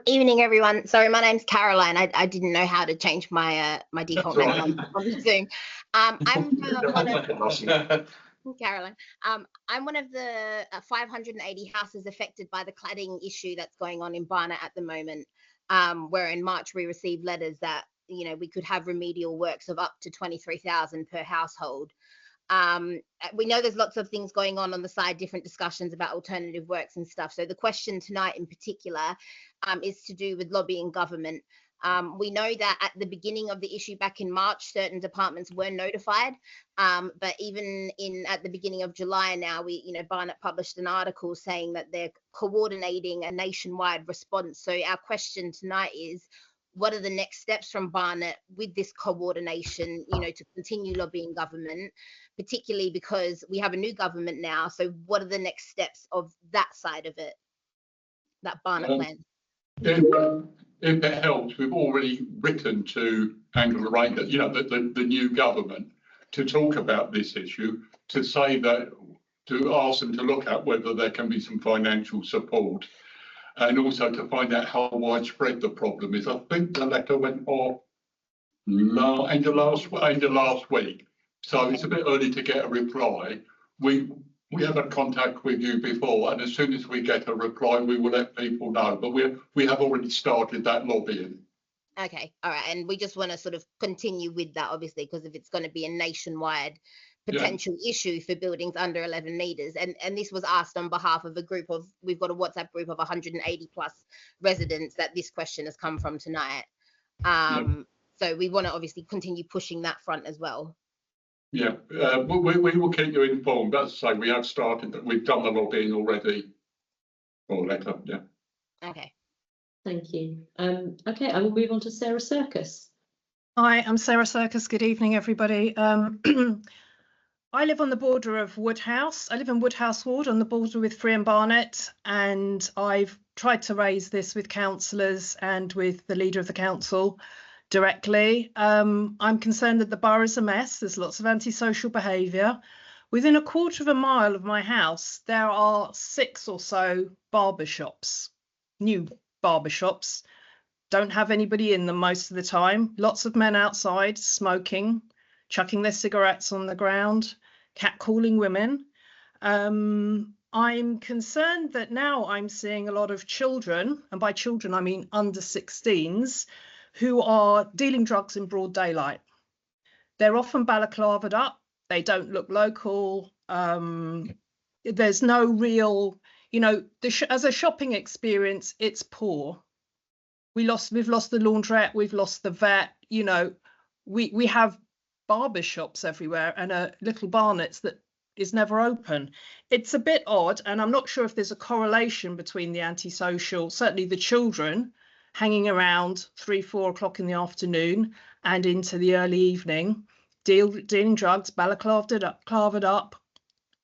Evening, everyone. Sorry, my name's Caroline. I didn't know how to change my my default name on the Zoom. I'm one of Caroline. I'm one of the 580 houses affected by the cladding issue that's going on in Barnet at the moment. Where in March we received letters that we could have remedial works of up to 23,000 per household. We know there's lots of things going on the side, different discussions about alternative works and stuff. So the question tonight in particular is to do with lobbying government. We know that at the beginning of the issue back in March, certain departments were notified, but even at the beginning of July now, Barnet published an article saying that they're coordinating a nationwide response. So our question tonight is, what are the next steps from Barnet with this coordination, to continue lobbying government, particularly because we have a new government now. So what are the next steps of that side of it, that Barnet plan? If it helps, we've already written to Angela Rayner, the new government, to talk about this issue, to say that, to ask them to look at whether there can be some financial support, and also to find out how widespread the problem is. I think the letter went off end of last week, so it's a bit early to get a reply. We have had contact with you before, and as soon as we get a reply, we will let people know. But we have already started that lobbying. Okay, all right, and we just want to sort of continue with that, obviously, because if it's going to be a nationwide potential issue for buildings under 11 meters, and this was asked on behalf of we've got a WhatsApp group of 180 plus residents that this question has come from tonight. So we want to obviously continue pushing that front as well. Yeah, we will keep you informed. As I say, we have started that. We've done the lobbying already. Or letter, yeah. Okay. Thank you. Okay, I will move on to Sarah Circus. Hi, I'm Sarah Circus. Good evening, everybody. I live on the border of Woodhouse. I live in Woodhouse Ward on the border with Free and Barnet, and I've tried to raise this with councillors and with the leader of the council directly. I'm concerned that the borough is a mess. There's lots of antisocial behaviour. Within a quarter of a mile of my house, there are 6 or so barber shops, new barber shops. Don't have anybody in them most of the time. Lots of men outside smoking, chucking their cigarettes on the ground, catcalling women. I'm concerned that now I'm seeing a lot of children, and by children I mean under 16s, who are dealing drugs in broad daylight. They're often balaclavaed up. They don't look local. There's no real, as a shopping experience, it's poor. We've lost the laundrette, we've lost the vet. We have barber shops everywhere and a little Barnet's that is never open. It's a bit odd, and I'm not sure if there's a correlation between the antisocial, certainly the children hanging around 3-4 o'clock in the afternoon and into the early evening, dealing drugs, balaclavaed up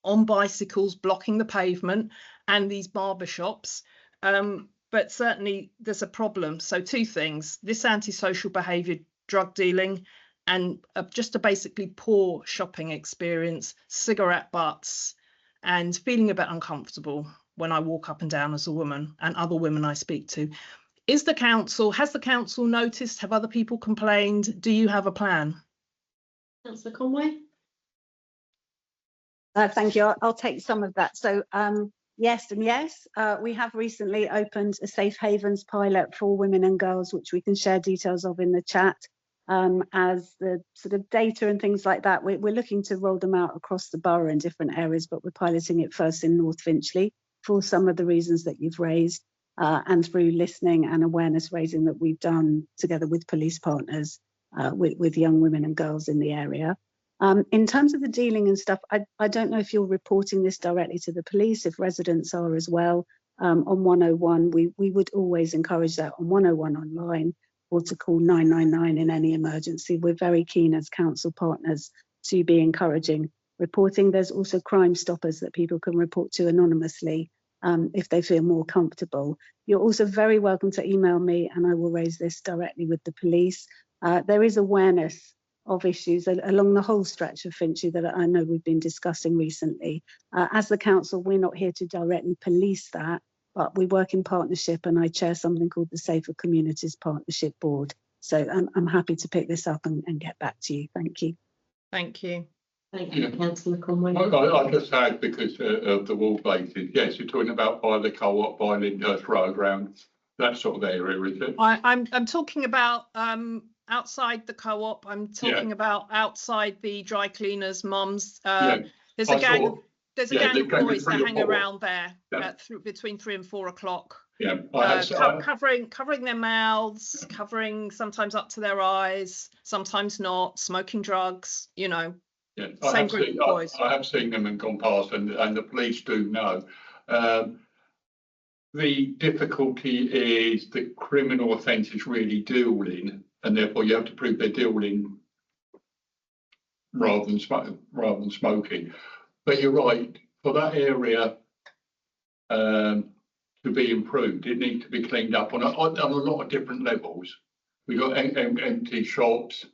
on bicycles, blocking the pavement, and these barber shops. But certainly there's a problem. So 2 things: this antisocial behaviour, drug dealing, and just a basically poor shopping experience, cigarette butts, and feeling a bit uncomfortable when I walk up and down as a woman and other women I speak to. Has the council noticed? Have other people complained? Do you have a plan? Councillor Conway? Thank you. I'll take some of that. So yes and yes. We have recently opened a Safe Havens pilot for women and girls, which we can share details of in the chat. As the sort of data and things like that, we're looking to roll them out across the borough in different areas, but we're piloting it first in North Finchley for some of the reasons that you've raised, and through listening and awareness raising that we've done together with police partners with young women and girls in the area. In terms of the dealing and stuff, I don't know if you're reporting this directly to the police, if residents are as well. On 101, we would always encourage that on 101 online, or to call 999 in any emergency. We're very keen as council partners to be encouraging reporting. There's also Crime Stoppers that people can report to anonymously if they feel more comfortable. You're also very welcome to email me, and I will raise this directly with the police. There is awareness of issues along the whole stretch of Finchley that I know we've been discussing recently. As the council, we're not here to directly police that, but we work in partnership, and I chair something called the Safer Communities Partnership Board. So I'm happy to pick this up and get back to you. Thank you. Thank you. Thank you, Councillor Conway. I just had, because of the wall places, yes, you're talking about by the co-op, by Lyndhurst Road, round that sort of area, is it? I'm talking about outside the co-op. I'm talking about outside the dry cleaners, mums. There's a gang of boys that hang around there between 3 and 4 o'clock. Yeah, covering their mouths, covering sometimes up to their eyes, sometimes not, smoking drugs, you know. Yeah, same group of boys. I have seen them and gone past, and the police do know. The difficulty is the criminal offence is really dealing, and therefore you have to prove they're dealing rather than smoking. But you're right, for that area to be improved, it needs to be cleaned up on a lot of different levels. We've got empty shops.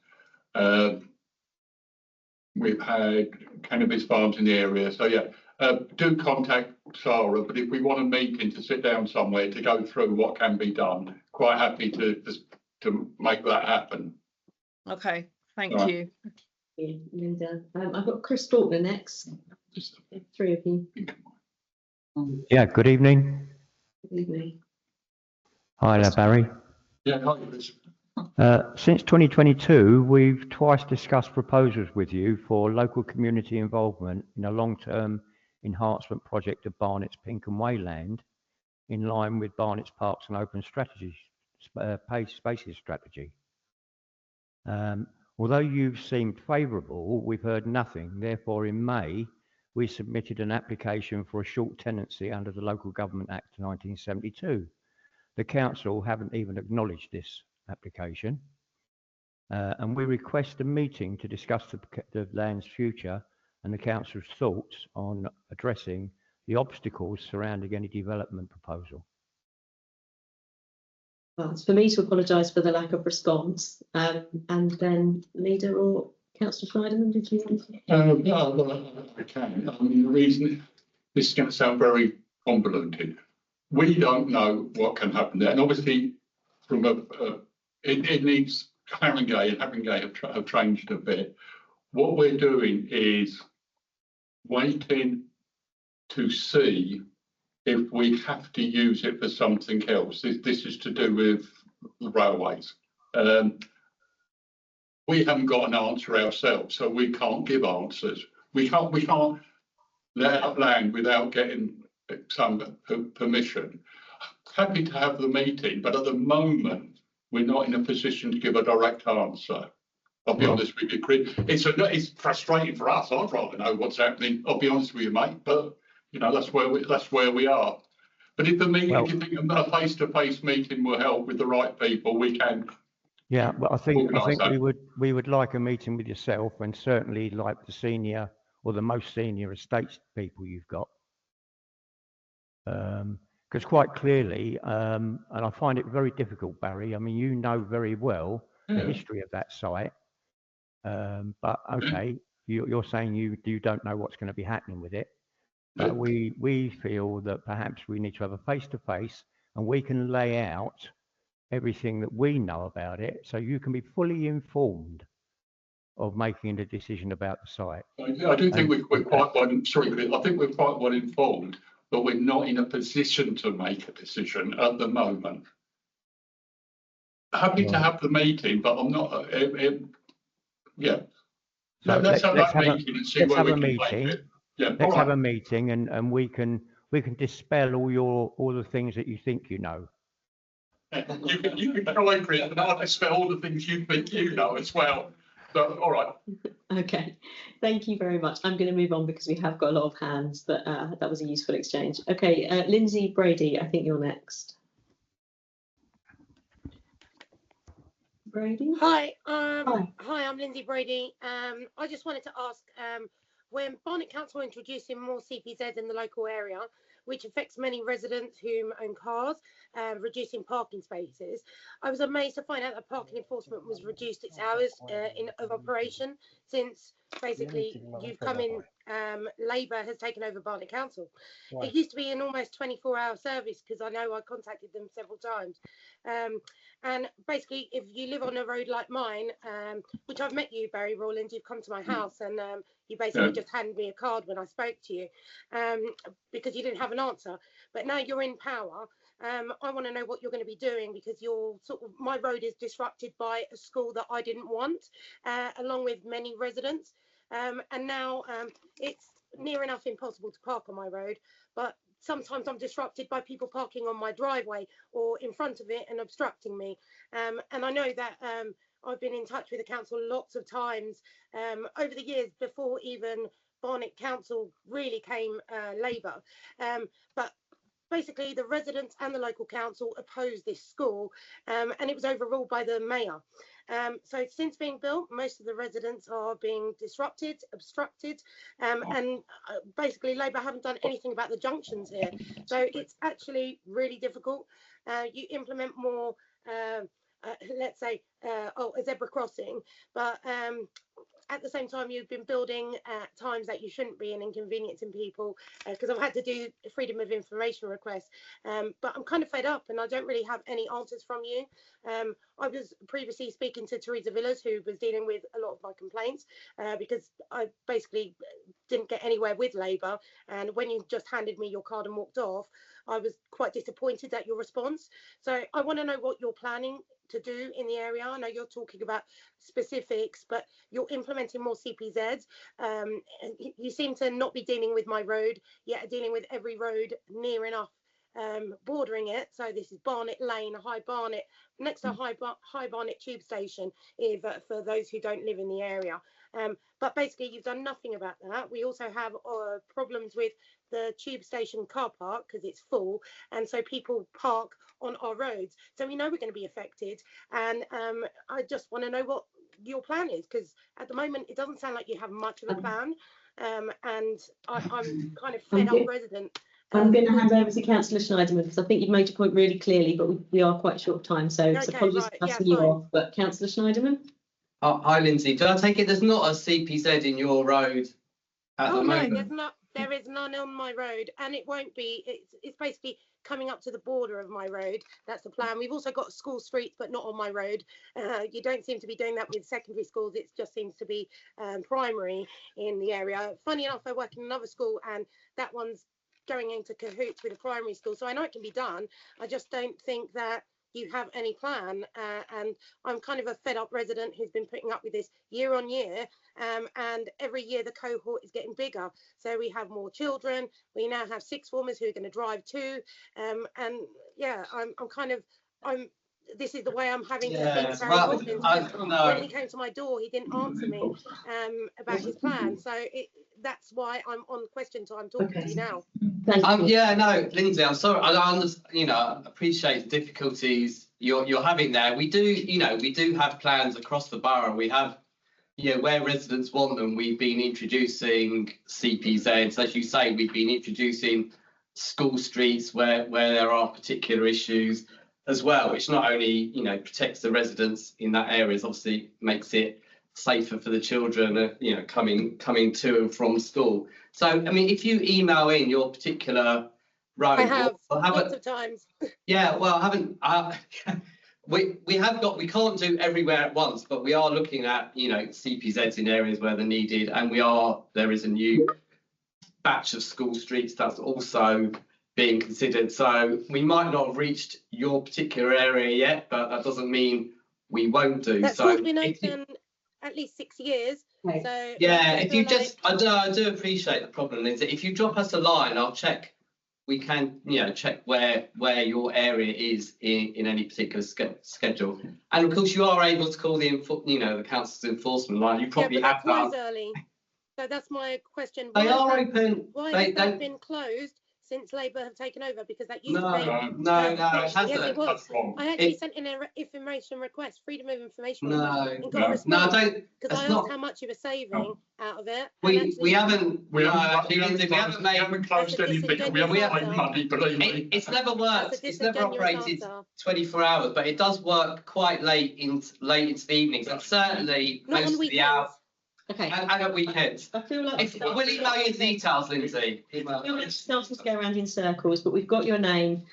We've had cannabis farms in the area. So yeah, do contact Sarah, but if we want a meeting to sit down somewhere to go through what can be done, quite happy to make that happen. Okay, thank you. Linda. I've got Chris Faulkner next. Three of you. Yeah, good evening. Good evening. Hi there, Barry. Yeah, hi, Chris. Since 2022, we've twice discussed proposals with you for local community involvement in a long-term enhancement project of Barnet's Pinkham Way land, in line with Barnet's Parks and Open Spaces strategy. Although you've seemed favourable, we've heard nothing. Therefore, in May, we submitted an application for a short tenancy under the Local Government Act 1972. The council haven't even acknowledged this application, and we request a meeting to discuss the land's future and the council's thoughts on addressing the obstacles surrounding any development proposal. Well, it's for me to apologise for the lack of response, and then Leader or Councillor Schneiderman, did you want to? I can. I mean, the reason this is going to sound very convoluted. We don't know what can happen there, and obviously, from it needs Haringey, and Haringey have changed a bit. What we're doing is waiting to see if we have to use it for something else. This is to do with the railways. We haven't got an answer ourselves, so we can't give answers. We can't let out land without getting some permission. Happy to have the meeting, but at the moment we're not in a position to give a direct answer. I'll be honest with you, Chris. It's frustrating for us. I'd rather know what's happening. I'll be honest with you, mate. But you know, that's where we are. But if the meeting, if you think a face-to-face meeting will help with the right people, we can. Yeah, well, I think we would like a meeting with yourself, and certainly like the senior or the most senior estates people you've got, because quite clearly, and I find it very difficult, Barry. I mean, you know very well the history of that site, but okay, you're saying you don't know what's going to be happening with it. But we feel that perhaps we need to have a face-to-face, and we can lay out everything that we know about it, so you can be fully informed of making a decision about the site. I do think we're quite well. Sorry, I think we're quite well informed, but we're not in a position to make a decision at the moment. Happy to have the meeting, but I'm not. Yeah. So let's have that meeting and see where we can make it. Yeah, let's have a meeting, and we can dispel all the things that you think you know. You can try, Chris, and I'll dispel all the things you think you know as well. So, all right. Okay, thank you very much. I'm going to move on because we have got a lot of hands, but that was a useful exchange. Okay, Lindsay Brady, I think you're next. Brady? Hi, I'm Lindsay Brady. I just wanted to ask, when Barnet Council are introducing more CPZ in the local area, which affects many residents who own cars, reducing parking spaces, I was amazed to find out that parking enforcement was reduced its hours of operation since basically you've come in, Labour has taken over Barnet Council. Right. It used to be an almost 24-hour service, because I know I contacted them several times. And basically, if you live on a road like mine, which I've met you, Barry Rawlins, you've come to my house, and you basically just handed me a card when I spoke to you, because you didn't have an answer. But now you're in power. I want to know what you're going to be doing, because you're my road is disrupted by a school that I didn't want, along with many residents. And now it's near enough impossible to park on my road, but sometimes I'm disrupted by people parking on my driveway or in front of it and obstructing me. And I know that I've been in touch with the council lots of times over the years, before even Barnet Council really came Labour. But basically the residents and the local council opposed this school, and it was overruled by the mayor. So since being built, most of the residents are being disrupted, obstructed, and basically Labour haven't done anything about the junctions here. So it's actually really difficult. You implement more, let's say, a zebra crossing, but at the same time, you've been building at times that you shouldn't be, and inconveniencing people, because I've had to do freedom of information requests. But I'm kind of fed up, and I don't really have any answers from you. I was previously speaking to Teresa Villas, who was dealing with a lot of my complaints, because I basically didn't get anywhere with Labour. And when you just handed me your card and walked off, I was quite disappointed at your response. So I want to know what you're planning to do in the area. I know you're talking about specifics, but you're implementing more CPZs. You seem to not be dealing with my road, yet dealing with every road near enough bordering it. So this is Barnet Lane, High Barnet, next to High Barnet tube station, for those who don't live in the area. But basically you've done nothing about that. We also have problems with the tube station car park, because it's full, and so people park on our roads. So we know we're going to be affected, and I just want to know what your plan is, because at the moment it doesn't sound like you have much of a plan, and I'm kind of fed up resident. I'm going to hand over to Councillor Schneiderman, because I think you've made your point really clearly, but we are quite short of time, so Okay, apologies for cutting you off. But Councillor Schneiderman? Hi, Lindsay. Do I take it there's not a CPZ in your road at the moment? No, there is none on my road, and it won't be. It's basically coming up to the border of my road. That's the plan. We've also got school streets, but not on my road. You don't seem to be doing that with secondary schools. It just seems to be primary in the area. Funny enough, I work in another school, and that one's going into cahoots with a primary school. So I know it can be done. I just don't think that you have any plan, and I'm kind of a fed up resident who's been putting up with this year on year, and every year the cohort is getting bigger. So we have more children. We now have sixth formers who are going to drive too, and yeah, this is the way I'm having to think. When he came to my door, he didn't answer me about his plan. So that's why I'm on question time talking to you now. Yeah, no, Lindsay, I'm sorry. I appreciate the difficulties you're having there. We do have plans across the borough. We have, where residents want them, we've been introducing CPZs. As you say, we've been introducing school streets where there are particular issues as well, which not only protects the residents in that area, obviously makes it safer for the children coming to and from school. So I mean, if you email in your particular road, I have lots of times. Yeah, well, we can't do everywhere at once, but we are looking at CPZs in areas where they're needed, and there is a new batch of school streets that's also being considered. So we might not have reached your particular area yet, but that doesn't mean we won't do. That school's been open at least 6 years. Okay. So yeah, if you I do appreciate the problem, Lindsay. If you drop us a line, I'll check. We can check where your area is in any particular schedule. And of course, you are able to call the council's enforcement line. You probably have done. Early. So that's my question. They are open. Why has that been closed since Labour have taken over? Because that used to be. No, it hasn't. Yes, it was. That's wrong. I actually sent in an information request, freedom of information. No, I don't. Because I asked how much you were saving out of it. We haven't closed anything. We haven't made money, believe me. It's never worked. It's never operated 24 hours, but it does work quite late into the evenings, and certainly not most on of the weekends. hours. Okay. and at weekends. I feel like We'll email you the details, Lindsay. I feel like we're starting to go around in circles, but we've got your name,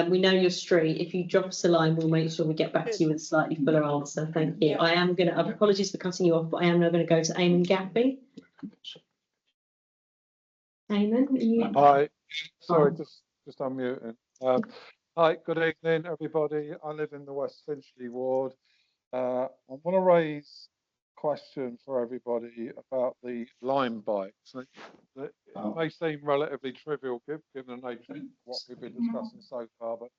we know your street. If you drop us a line, we'll make sure we get back to you with a slightly fuller answer. Thank you. I am going to, apologies for cutting you off, but I am now going to go to Eamon Gaffey. Eamon, are you? Hi, sorry, just unmuting. Hi, good evening, everybody. I live in the West Finchley ward. I want to raise a question for everybody about the Lime bikes. It may seem relatively trivial given the nature of what we've been discussing so far, but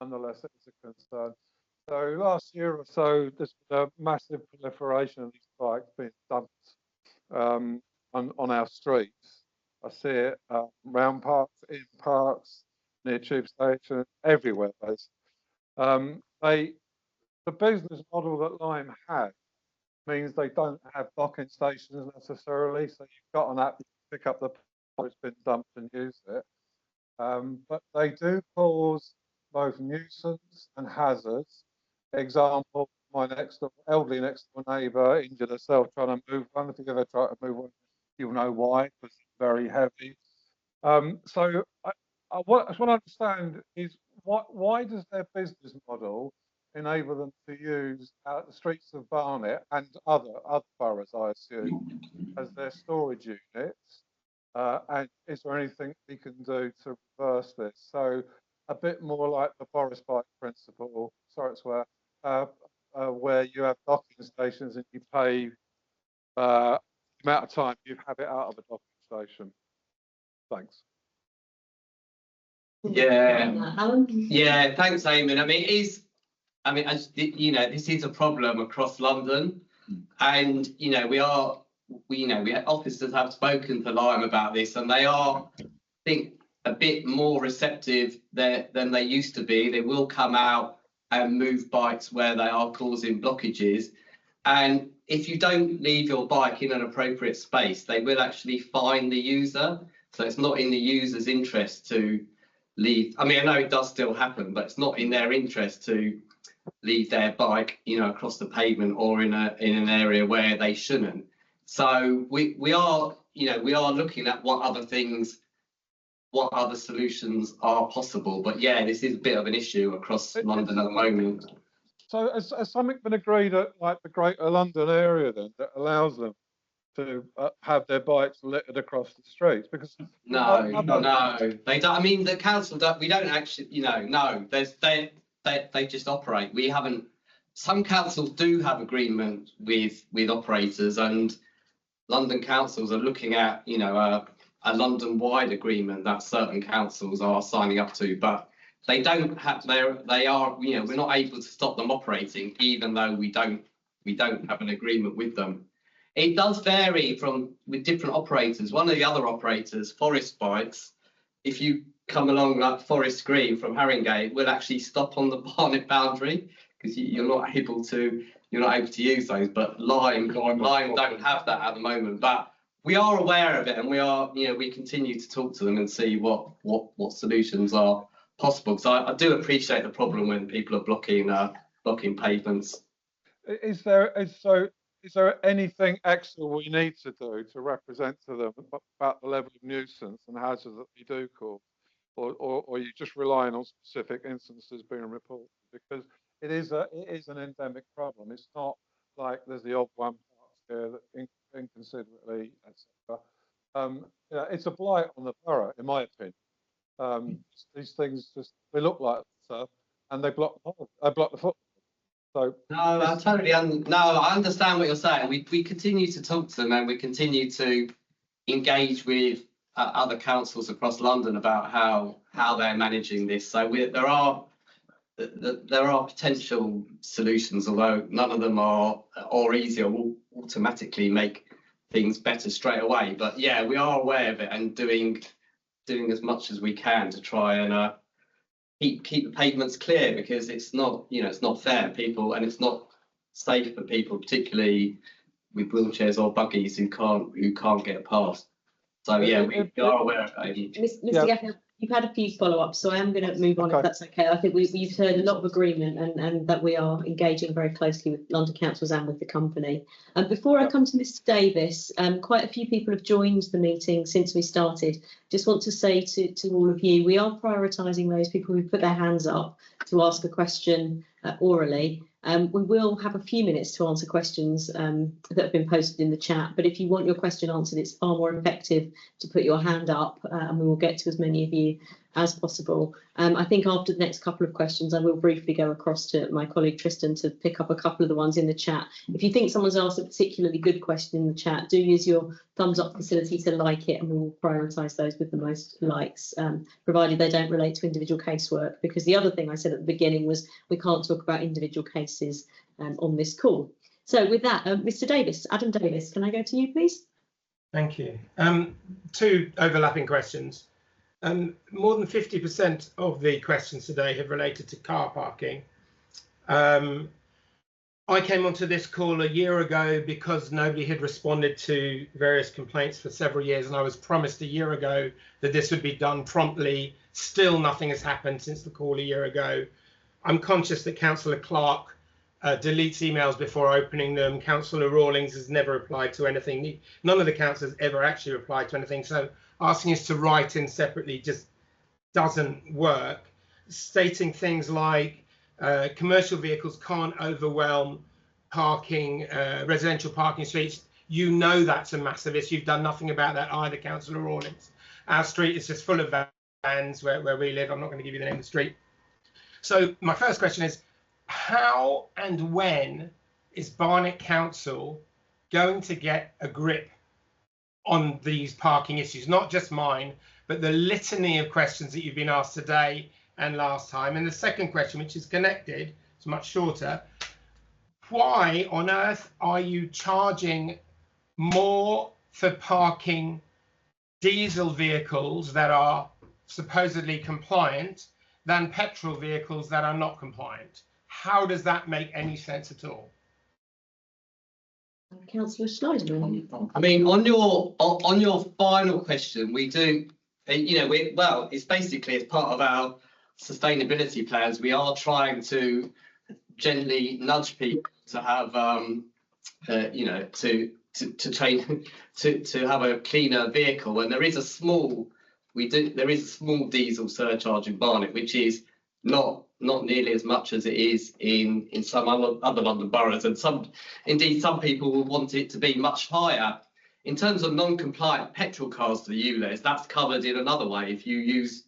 nonetheless, it's a concern. So last year or so, there's been a massive proliferation of these bikes being dumped on our streets. I see it round parks, in parks, near tube stations, everywhere, basically. The business model that Lime has means they don't have docking stations necessarily. So you've got an app, you pick up the part that's been dumped and use it. But they do cause both nuisance and hazards. Example, my elderly next door neighbour injured herself trying to move one. If you've ever tried to move one, you'll know why, because it's very heavy. So what I just want to understand is why does their business model enable them to use the streets of Barnet and other boroughs, I assume, as their storage units? And is there anything we can do to reverse this? So a bit more like the Boris bike principle, sorry to swear, where you have docking stations and you pay the amount of time you have it out of a docking station. Thanks. Yeah. Yeah, thanks, Eamon. I mean, as you know, this is a problem across London, and officers have spoken to Lime about this, and they are, I think, a bit more receptive there than they used to be. They will come out and move bikes where they are causing blockages, and if you don't leave your bike in an appropriate space, they will actually fine the user. So it's not in the user's interest to leave. I mean, I know it does still happen, but it's not in their interest to leave their bike, across the pavement or in an area where they shouldn't. So we are looking at what other solutions are possible. But yeah, this is a bit of an issue across London at the moment. So has something been agreed at like the Greater London area then that allows them to have their bikes littered across the streets? Because no, they don't. I mean, the council don't. We don't actually, no. They just operate. We haven't. Some councils do have agreement with operators, and London councils are looking at, a London-wide agreement that certain councils are signing up to, but they don't have. They are. We're not able to stop them operating, even though we don't have an agreement with them. It does vary with different operators. One of the other operators, Forest Bikes, if you come along like Forest Green from Haringey, will actually stop on the Barnet boundary because you're not able to use those. But Lime don't have that at the moment. But we are aware of it, and we continue to talk to them and see what solutions are possible. So I do appreciate the problem when people are blocking pavements. Is there anything extra we need to do to represent to them about the level of nuisance and hazards that we do cause, or are you just relying on specific instances being reported? Because it is an endemic problem. It's not like there's the odd one here that inconsiderately, etc. It's a blight on the borough, in my opinion. These things they look like stuff, and they block the football. So no, I understand what you're saying. We continue to talk to them, and we continue to engage with other councils across London about how they're managing this. So there are potential solutions, although none of them are easy or will automatically make things better straight away. But yeah, we are aware of it and doing as much as we can to try and keep the pavements clear, because it's not fair, people, and it's not safe for people, particularly with wheelchairs or buggies who can't get past. So yeah, we are aware of it. Mr. Gaffney, You've had a few follow-ups, so I am going to move on if that's okay. I think we've heard a lot of agreement and that we are engaging very closely with London councils and with the company. Before I come to Mr Davis, quite a few people have joined the meeting since we started. Just want to say to all of you, we are prioritising those people who put their hands up to ask a question orally. We will have a few minutes to answer questions that have been posted in the chat, but if you want your question answered, it's far more effective to put your hand up and we will get to as many of you as possible. I think after the next couple of questions, I will briefly go across to my colleague Tristan to pick up a couple of the ones in the chat. If you think someone's asked a particularly good question in the chat, do use your thumbs up facility to like it and we will prioritise those with the most likes, provided they don't relate to individual casework, because the other thing I said at the beginning was we can't talk about individual cases on this call. So with that, Mr Davis, Adam Davis, can I go to you, please? Thank you. Two overlapping questions. More than 50% of the questions today have related to car parking. I came onto this call a year ago because nobody had responded to various complaints for several years, and I was promised a year ago that this would be done promptly. Still nothing has happened since the call a year ago. I'm conscious that Councillor Clark deletes emails before opening them. Councillor Rawlings has never replied to anything. None of the councillors ever actually replied to anything. So asking us to write in separately just doesn't work. Stating things like commercial vehicles can't overwhelm parking, residential parking streets. You know that's a massive issue. You've done nothing about that either, Councillor Rawlings. Our street is just full of vans where we live. I'm not going to give you the name of the street. So my first question is, how and when is Barnet Council going to get a grip on these parking issues? Not just mine, but the litany of questions that you've been asked today and last time. And the second question, which is connected, it's much shorter. Why on earth are you charging more for parking diesel vehicles that are supposedly compliant than petrol vehicles that are not compliant? How does that make any sense at all? Councillor Schneider. I mean, on your final question, we do, well, it's basically as part of our sustainability plans, we are trying to gently nudge people to have, to train to have a cleaner vehicle. And there is a small diesel surcharge in Barnet, which is not nearly as much as it is in some other London boroughs, and some people will want it to be much higher. In terms of non-compliant petrol cars to the ULEZ, that's covered in another way. If you use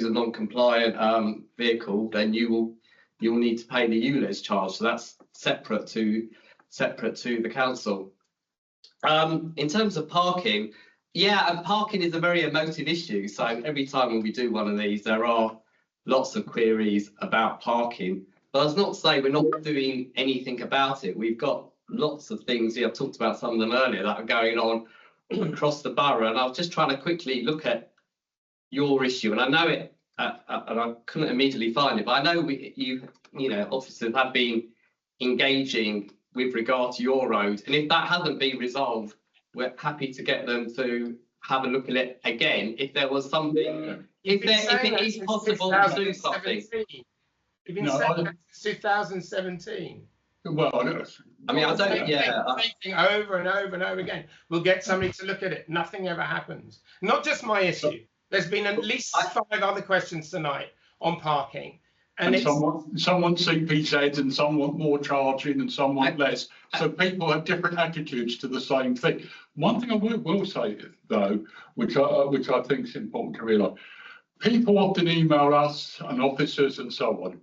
a non-compliant vehicle, then you will need to pay the ULEZ charge. So that's separate to the council. In terms of parking, yeah, and parking is a very emotive issue. So every time when we do one of these, there are lots of queries about parking. But that's not to say we're not doing anything about it. We've got lots of things here. I've talked about some of them earlier that are going on across the borough. And I was just trying to quickly look at your issue. And I know it, and I couldn't immediately find it, but I know you officers have been engaging with regard to your road. And if that hasn't been resolved, we're happy to get them to have a look at it again. If there was something, if it is possible to do something. You've been saying that since 2017. Well, I mean, I don't, yeah. Over and over and over again. We'll get somebody to look at it. Nothing ever happens. Not just my issue. There's been at least 5 other questions tonight on parking. And some want CPZ and some want more charging and some want less. So people have different attitudes to the same thing. One thing I will say, though, which I think is important to realise, people often email us and officers and so on.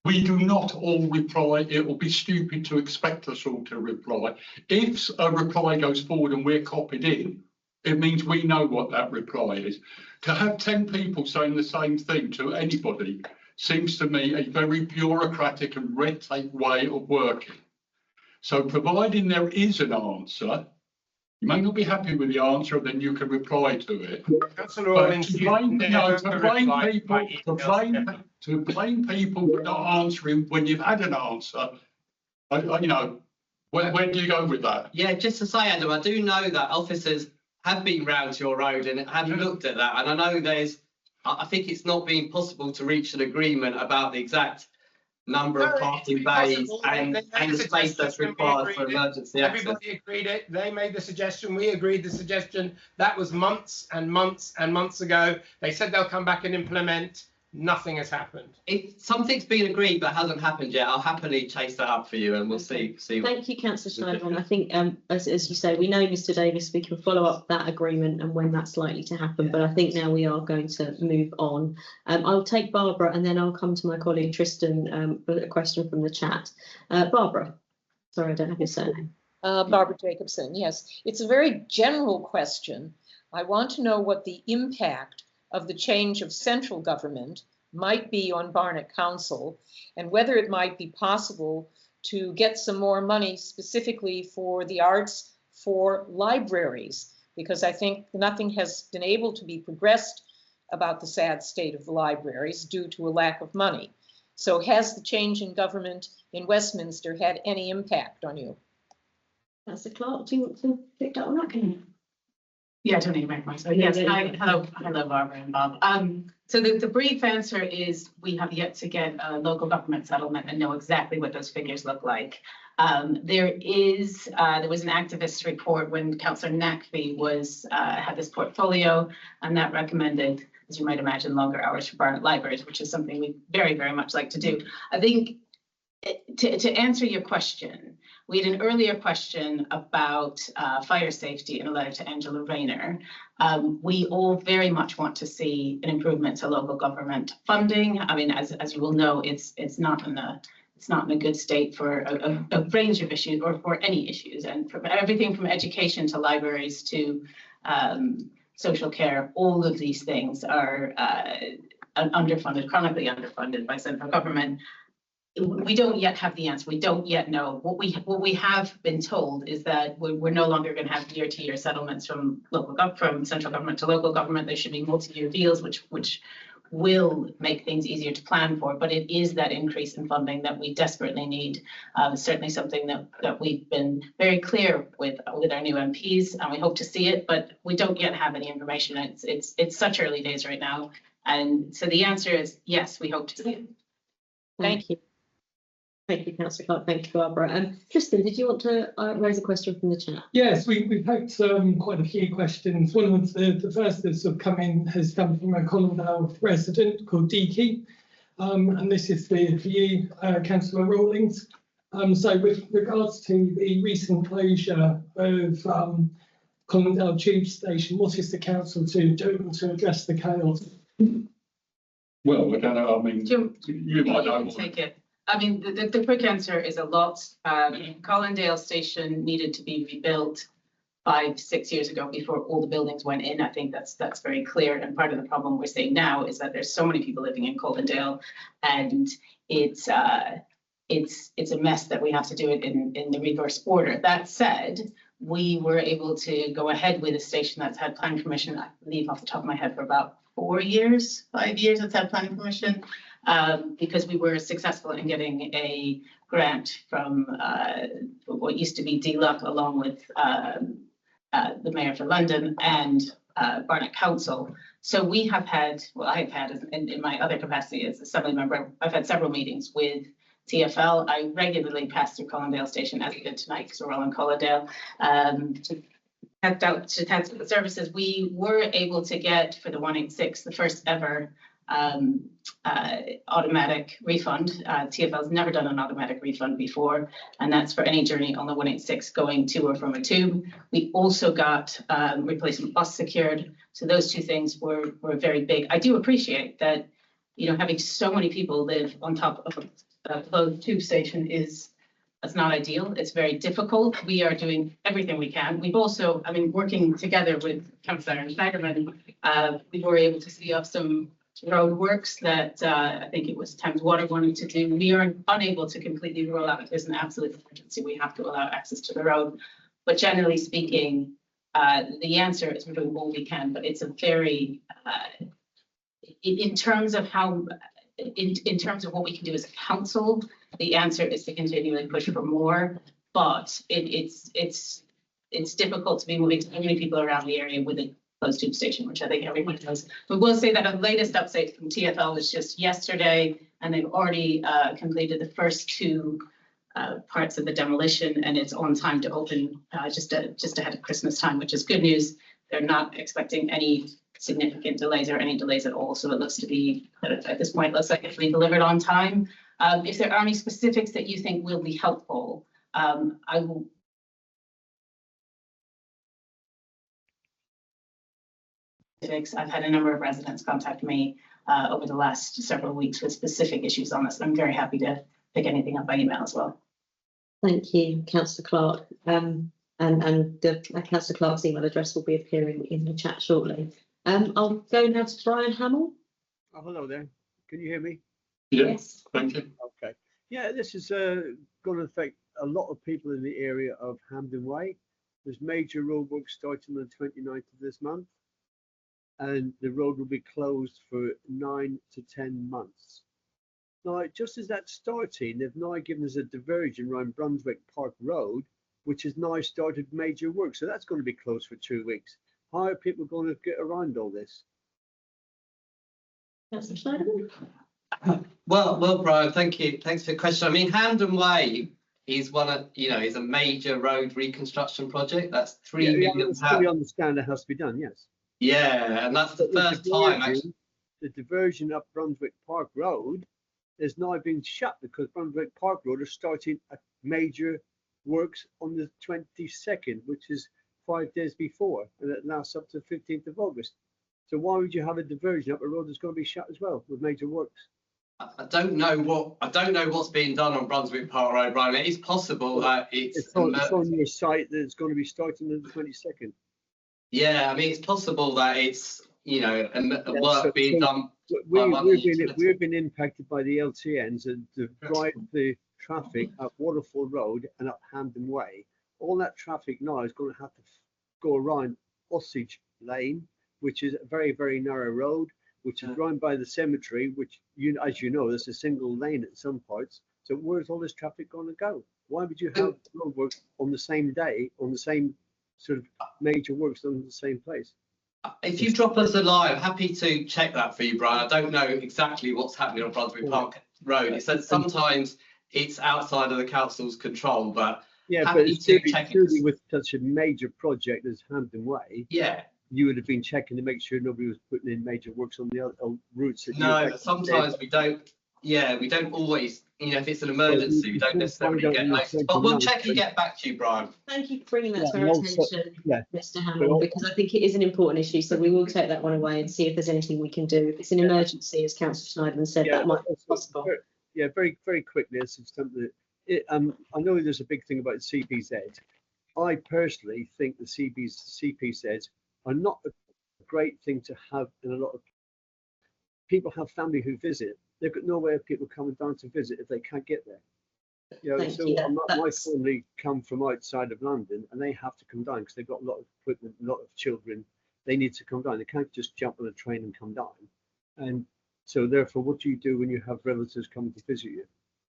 We do not all reply. It will be stupid to expect us all to reply. If a reply goes forward and we're copied in, it means we know what that reply is. To have 10 people saying the same thing to anybody seems to me a very bureaucratic and red tape way of working. So providing there is an answer, you may not be happy with the answer, then you can reply to it. To blame people for not answering when you've had an answer, where do you go with that? Yeah, just to say, Adam, I do know that officers have been round to your road and have looked at that, and I know there's I think it's not been possible to reach an agreement about the exact number of No, parking it's bays possible. and They made the a space that's suggestion, we required for agreed it. emergency access. Everybody agreed it. They made the suggestion. We agreed the suggestion. That was months and months and months ago. They said they'll come back and implement. Nothing has happened. If something's been agreed but hasn't happened yet, I'll happily chase that up for you, and we'll see. Thank you, Councillor Schneiderman. I think, as you say, we know, Mr Davis, we can follow up that agreement and when that's likely to happen. But I think now we are going to move on. I'll take Barbara and then I'll come to my colleague Tristan for a question from the chat. Barbara, sorry, I don't have your surname. Barbara Jacobson, yes. It's a very general question. I want to know what the impact of the change of central government might be on Barnet Council, and whether it might be possible to get some more money specifically for the arts for libraries, because I think nothing has been able to be progressed about the sad state of the libraries due to a lack of money. So has the change in government in Westminster had any impact on you? Councillor Clark, do you want to pick that one up? Yeah, I don't need to make myself. Yes, hello, Barbara and Bob. So the brief answer is we have yet to get a local government settlement and know exactly what those figures look like. There was an activist report when Councillor Nackby had this portfolio, and that recommended, as you might imagine, longer hours for Barnet libraries, which is something we very, very much like to do. I think to answer your question, we had an earlier question about fire safety in a letter to Angela Rayner. We all very much want to see an improvement to local government funding. I mean, as you will know, it's not in a good state for a range of issues, or for any issues, and from everything from education to libraries to social care. All of these things are underfunded, chronically underfunded by central government. We don't yet have the answer. We don't yet know. What we have been told is that we're no longer going to have year-to-year settlements from central government to local government. There should be multi-year deals, which will make things easier to plan for. But it is that increase in funding that we desperately need. Certainly something that we've been very clear with our new MPs, and we hope to see it. But we don't yet have any information. It's such early days right now, and so the answer is yes. We hope to see it. Thank you. Thank you, Councillor Clark. Thank you, Barbara. Tristan, did you want to raise a question from the chat? Yes, we've had quite a few questions. One of the first that's sort of come in has come from a Colindale resident called Deaky, and this is for you, Councillor Rawlings. So with regards to the recent closure of Colindale Tube Station, what is the council doing to address the chaos? Well, I don't know. I mean, you might know. Take it. I mean, the quick answer is a lot. Colindale Station needed to be rebuilt 5-6 years ago before all the buildings went in. I think that's very clear. And part of the problem we're seeing now is that there's so many people living in Colindale, and it's a mess that we have to do it in the reverse order. That said, we were able to go ahead with a station that's had planning permission, I believe off the top of my head, for about 5 years it's had planning permission. Because we were successful in getting a grant from what used to be DLUC, along with the Mayor for London and Barnet Council. So we have had, well, I've had in my other capacity as Assembly member, I've had several meetings with TfL. I regularly pass through Colindale Station, as we did tonight, because we're all in Colindale, to test the services. We were able to get, for the 186, the first ever automatic refund. TfL's never done an automatic refund before, and that's for any journey on the 186 going to or from a tube. We also got replacement bus secured. So those two things were very big. I do appreciate that, having so many people live on top of a closed tube station that's not ideal. It's very difficult. We are doing everything we can. We've also, working together with Councillor Schneiderman, we were able to see up some road works that I think it was Thames Water wanted to do. We are unable to completely rule out if there's an absolute emergency. We have to allow access to the road. But generally speaking, the answer is we're doing all we can. But it's a very, in terms of what we can do as a council, the answer is to continually push for more. But it's difficult to be moving so many people around the area with closed tube station, which I think everyone knows. But we'll say that the latest update from TfL was just yesterday, and they've already completed the first two parts of the demolition, and it's on time to open just ahead of Christmas time, which is good news. They're not expecting any significant delays or any delays at all. So it looks to be, at this point, looks like it'll be delivered on time. If there are any specifics that you think will be helpful, I will. I've had a number of residents contact me over the last several weeks with specific issues on this. I'm very happy to pick anything up by email as well. Thank you, Councillor Clark. And Councillor Clark's email address will be appearing in the chat shortly. I'll go now to Brian Hamill. Oh, hello there. Can you hear me? Yes, thank you. Okay. Yeah, this is going to affect a lot of people in the area of Hampden Way. There's major roadwork starting on the 29th of this month, and the road will be closed for 9 to 10 months. Now, just as that's starting, they've now given us a diversion around Brunswick Park Road, which has now started major work. So that's going to be closed for 2 weeks. How are people going to get around all this? Well, Brian, thank you. Thanks for the question. I mean, Hampden Way is is a major road reconstruction project. That's £3 million. We understand it has to be done, yes. Yeah, and that's the first time actually. The diversion up Brunswick Park Road is now being shut because Brunswick Park Road is starting a major works on the 22nd, which is 5 days before, and it lasts up to the 15th of August. So why would you have a diversion up a road that's going to be shut as well with major works? I don't know what's being done on Brunswick Park Road, Brian. It is possible that it's on your site that it's going to be starting on the 22nd. Yeah, I mean, it's possible that it's work being done. We've been impacted by the LTNs and to drive the traffic up Waterfall Road and up Hampden Way. All that traffic now is going to have to go around Osage Lane, which is a very, very narrow road, which is run by the cemetery, which, as you know, there's a single lane at some parts. So where's all this traffic going to go? Why would you have roadwork on the same day, on the same sort of major works done in the same place? If you drop us a line, I'm happy to check that for you, Brian. I don't know exactly what's happening on Brunswick Park Road. It says sometimes it's outside of the council's control, but yeah, but surely with such a major project as Hampden Way, yeah, you would have been checking to make sure nobody was putting in major works on the other routes. No, but sometimes we don't. Yeah, we don't always. If it's an emergency, we don't necessarily get noticed. But we'll check and get back to you, Brian. Thank you for bringing that to our attention, Mr. Hamill, because I think it is an important issue. So we will take that one away and see if there's anything we can do. If it's an emergency, as Councillor Schneiderman said, that might be possible. Yeah, very, very quickly. This is something that I know there's a big thing about CPZ. I personally think the CPZs are not a great thing to have in a lot of people have family who visit. They've got no way of people coming down to visit if they can't get there. My family come from outside of London and they have to come down because they've got a lot of equipment, a lot of children. They need to come down. They can't just jump on a train and come down. And so therefore, what do you do when you have relatives coming to visit you?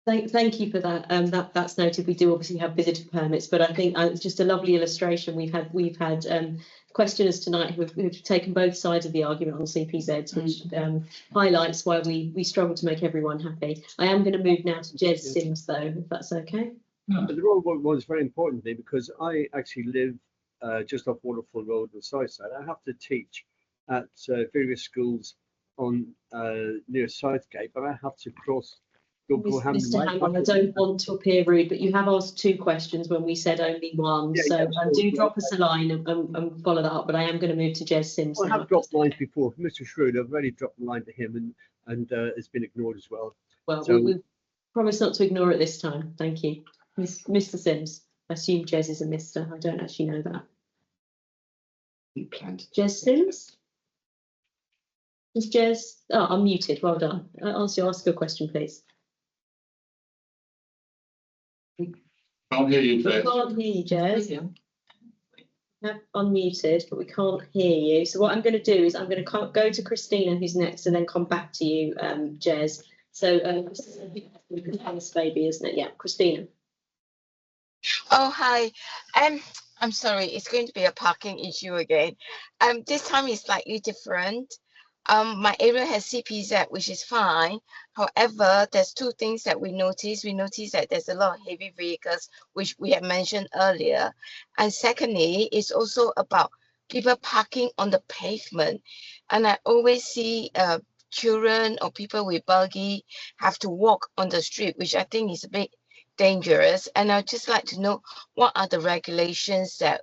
Thank you for that. That's noted. We do obviously have visitor permits, but I think it's just a lovely illustration. We've had questioners tonight who've taken both sides of the argument on CPZs, which highlights why we struggle to make everyone happy. I am going to move now to Jez Sims, though, if that's okay. But the road was very important to me because I actually live just off Waterfall Road on the south side. I have to teach at various schools on near Southgate, but I have to cross. Mr. Hamill, I don't want to appear rude, but you have asked 2 questions when we said only one. Do drop us a line and follow that up. But I am going to move to Jez Sims. I have dropped lines before. Mr. Schroeder, I've already dropped a line to him, and it's been ignored as well. Well, we promise not to ignore it this time. Thank you, Mr. Sims. I assume Jez is a Mr. I don't actually know that. Jez Sims. Is Jez? Oh, I'm muted. Well done. Ask your question, please. Can't hear you, Jez. We can't hear you, Jez. Unmuted, but we can't hear you. So what I'm going to do is I'm going to go to Christina, who's next, and then come back to you, Jez. So Christina's baby, isn't it? Yeah, Christina. Oh, hi. I'm sorry, it's going to be a parking issue again. This time is slightly different. My area has CPZ, which is fine. However, there's two things that we notice. We notice that there's a lot of heavy vehicles, which we have mentioned earlier. And secondly, it's also about people parking on the pavement. And I always see children or people with buggy have to walk on the street, which I think is a bit dangerous. And I'd just like to know what are the regulations that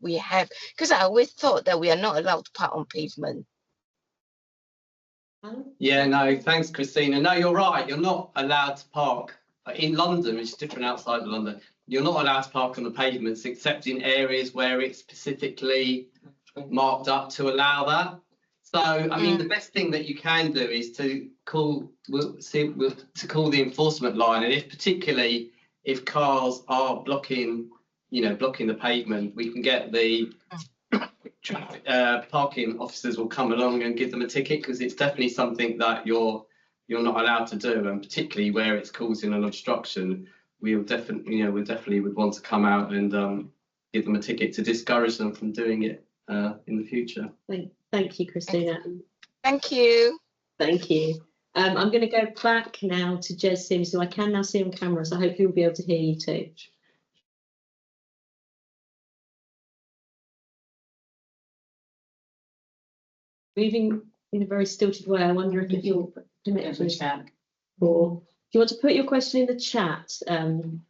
we have, because I always thought that we are not allowed to park on pavement. Yeah, no, thanks, Christina. No, you're right. You're not allowed to park in London, which is different outside of London. You're not allowed to park on the pavements except in areas where it's specifically marked up to allow that. So, I mean, the best thing that you can do is to call the enforcement line, and if particularly if cars are blocking the pavement, we can get the parking officers will come along and give them a ticket, because it's definitely something that you're not allowed to do, and particularly where it's causing an obstruction, we definitely would want to come out and give them a ticket to discourage them from doing it in the future. Thank you, Christina. Thank you. Thank you. I'm going to go back now to Jez Sims, who I can now see on camera, so hopefully we'll be able to hear you too. Moving in a very stilted way, I wonder if your connection is back. Or do you want to put your question in the chat, Mr.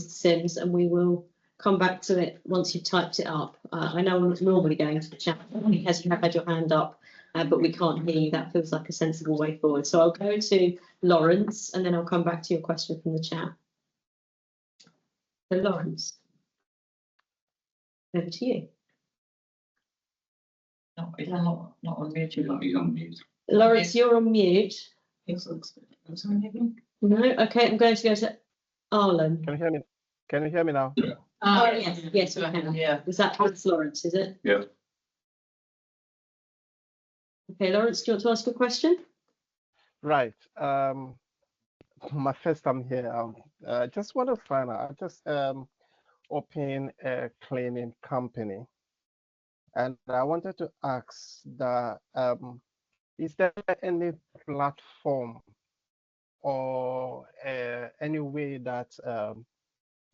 Sims, and we will come back to it once you've typed it up. I know I'm normally going to the chat because you have had your hand up, but we can't hear you. That feels like a sensible way forward. So I'll go to Lawrence, and then I'll come back to your question from the chat. So Lawrence, over to you. No, not on mute. He's on mute. Lawrence, you're on mute. No, okay, I'm going to go to Arlen. Can you hear me? Can you hear me now? Yeah. Oh yes, we can. Yeah. That's Lawrence, is it? Yeah. Okay, Lawrence, do you want to ask a question? Right. My first time here. Just want to find out. I just opened a cleaning company, and I wanted to ask that is there any platform or any way that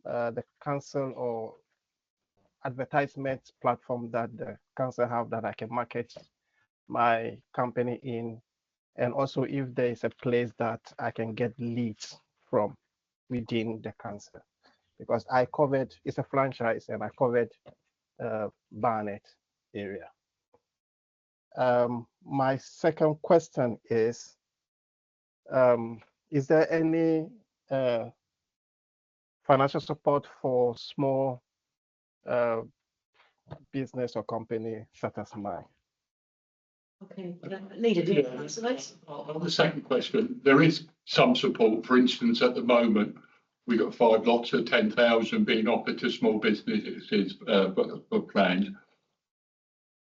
the council or advertisement platform that the council have that I can market my company in, and also if there is a place that I can get leads from within the council, because I covered, it's a franchise, and I covered Barnet area. My second question is there any financial support for small business or company such as mine? Okay, Leader, do you answer those? On the second question, there is some support. For instance, at the moment, we've got 5 lots of 10,000 being offered to small businesses for plans.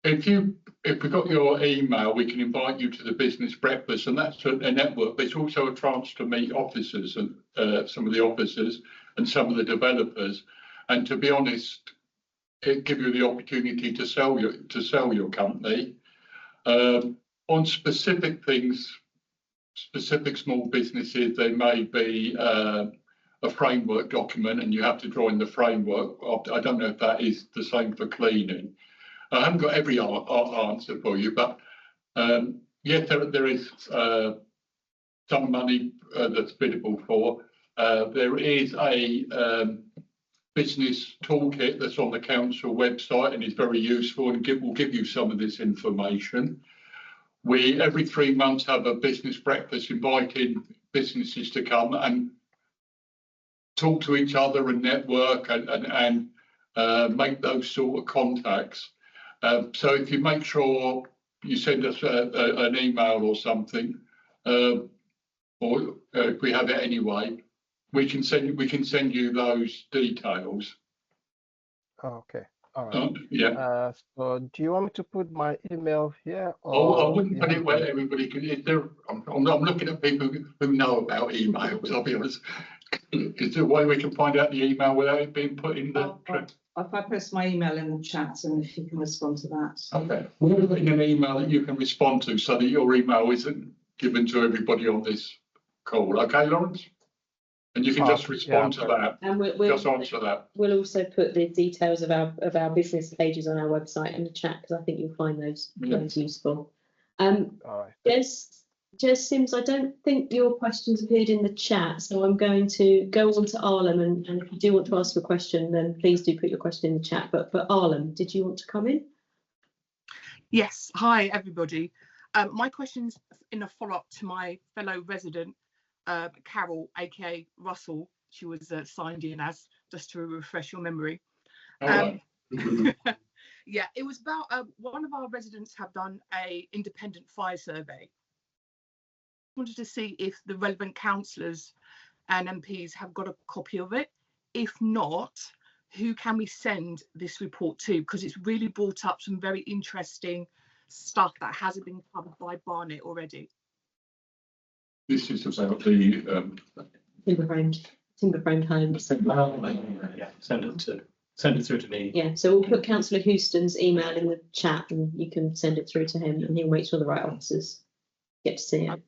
If we got your email, we can invite you to the business breakfast, and that's a network, but it's also a chance to meet officers and some of the officers and some of the developers. And to be honest, it gives you the opportunity to sell your company. On specific things, specific small businesses, there may be a framework document, and you have to draw in the framework. I don't know if that is the same for cleaning. I haven't got every answer for you, but yes, there is some money that's biddable for. There is a business toolkit that's on the council website and is very useful, and will give you some of this information. We every 3 months have a business breakfast inviting businesses to come and talk to each other and network and make those sort of contacts. So if you make sure you send us an email or something, or if we have it anyway, we can send you those details. Okay, all right. Yeah. So do you want me to put my email here? I wouldn't put it where everybody can. I'm looking at people who know about emails, I'll be honest. Is there a way we can find out the email without it being put in the? If I post my email in the chat and if you can respond to that. Okay, we're putting an email that you can respond to so that your email isn't given to everybody on this call. Okay, Lawrence? And you can just respond to that. And Just answer that. We'll also put the details of our business pages on our website in the chat, because I think you'll find those useful. Jez Sims, I don't think your questions appeared in the chat, so I'm going to go on to Arlam, and if you do want to ask a question, then please do put your question in the chat. But Arlam, did you want to come in? Yes, hi everybody. My question's in a follow-up to my fellow resident, Carol, aka Russell. She was signed in as, just to refresh your memory. Yeah, it was about one of our residents have done a independent fire survey. Wanted to see if the relevant councillors and MPs have got a copy of it. If not, who can we send this report to? Because it's really brought up some very interesting stuff that hasn't been covered by Barnet already. This is about the timber framed homes. Yeah, send it through to me. Yeah, so we'll put Councillor Houston's email in the chat, and you can send it through to him, and he'll make sure the right officers get to see it.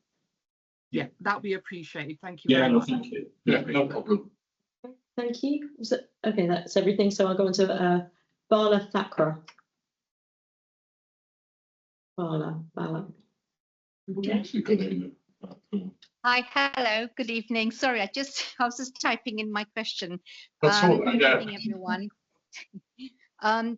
Yeah, that'd be appreciated. Thank you. Yeah, very no, much. thank you. Yeah, no problem. Thank you. Okay, that's everything. So I'll go on to Bala Thakra. Bala. Hi, hello, good evening. Sorry, I was just typing in my question. That's all right, Good yeah. evening, everyone.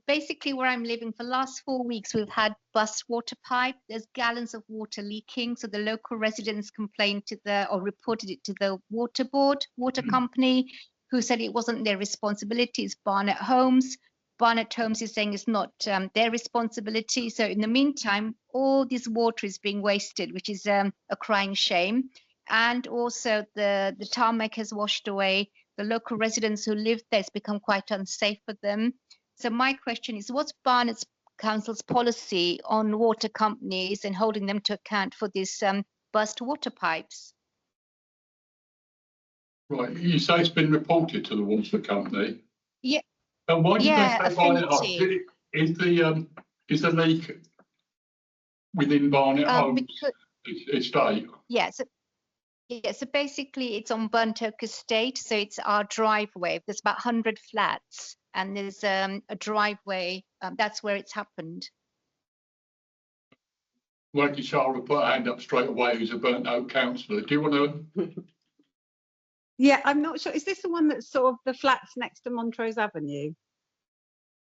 Basically, where I'm living, for the last 4 weeks, we've had burst water pipe. There's gallons of water leaking. So the local residents complained or reported it to the water board, water company, who said it wasn't their responsibility. It's Barnet Homes. Barnet Homes is saying it's not their responsibility. So in the meantime, all this water is being wasted, which is a crying shame. And also the tarmac has washed away. The local residents who live there, it's become quite unsafe for them. So my question is, what's Barnet Council's policy on water companies and holding them to account for these burst water pipes? Right, you say it's been reported to the water company. Yeah. And why did Yeah, they say Barnet Homes? Affinity. Is the leak within Barnet Homes estate? Yes. Yeah, so basically it's on Burnt Oak Estate, so it's our driveway. There's about 100 flats, and there's a driveway. That's where it's happened. Like Charles will put a hand up straight away, who's a Burnt Oak councillor. Do you want to? Yeah, I'm not sure. Is this the one that's sort of the flats next to Montrose Avenue?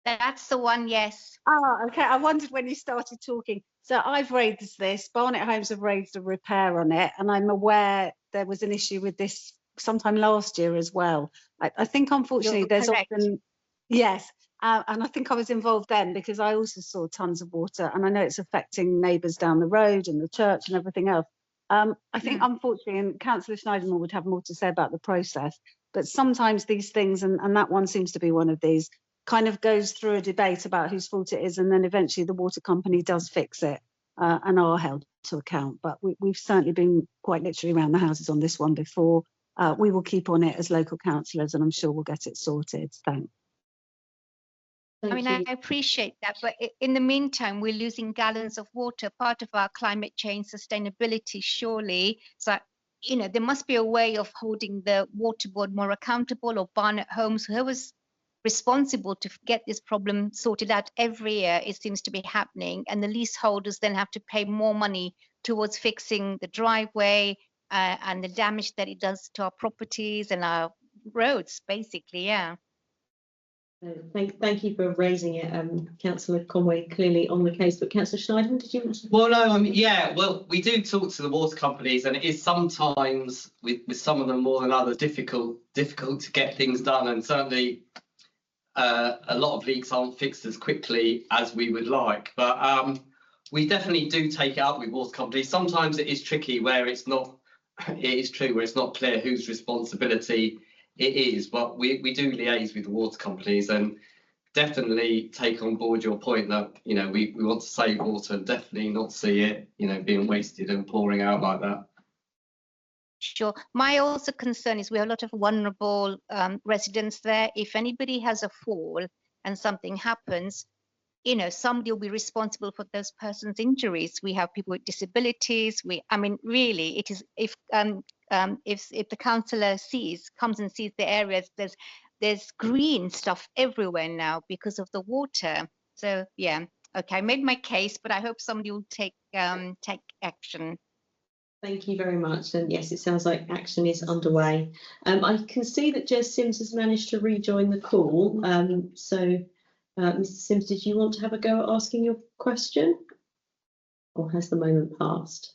That's the one, yes. Ah, okay. I wondered when you started talking. So I've raised this. Barnet Homes have raised a repair on it, and I'm aware there was an issue with this sometime last year as well. I think, unfortunately, there's often, yes, and I think I was involved then because I also saw tons of water, and I know it's affecting neighbours down the road and the church and everything else. I think, unfortunately, and Councillor Schneiderman would have more to say about the process, but sometimes these things, and that one seems to be one of these, kind of goes through a debate about whose fault it is, and then eventually the water company does fix it and are held to account. But we've certainly been quite literally around the houses on this one before. We will keep on it as local councillors, and I'm sure we'll get it sorted. Thanks. I mean, I appreciate that, but in the meantime, we're losing gallons of water, part of our climate change sustainability, surely. So, you know, there must be a way of holding the water board more accountable, or Barnet Homes, whoever's responsible to get this problem sorted out. Every year it seems to be happening, and the leaseholders then have to pay more money towards fixing the driveway and the damage that it does to our properties and our roads, basically. Yeah. Thank you for raising it, Councillor Conway, clearly on the case. But Councillor Schneiderman, did you want to? Well, no, I mean, yeah, well, we do talk to the water companies, and it is sometimes with some of them more than others difficult to get things done, and certainly a lot of leaks aren't fixed as quickly as we would like. But we definitely do take it up with water companies. Sometimes it is tricky where it's not. It is true where it's not clear whose responsibility it is, but we do liaise with the water companies and definitely take on board your point that, you know, we want to save water and definitely not see it, you know, being wasted and pouring out like that. Sure. My also concern is we have a lot of vulnerable residents there. If anybody has a fall and something happens, you know, somebody will be responsible for those person's injuries. We have people with disabilities. I mean, really, it is if the councillor comes and sees the areas, there's green stuff everywhere now because of the water. So yeah, okay, I made my case, but I hope somebody will take action. Thank you very much. And yes, it sounds like action is underway. I can see that Jez Sims has managed to rejoin the call. Mr. Sims, did you want to have a go at asking your question? Or has the moment passed?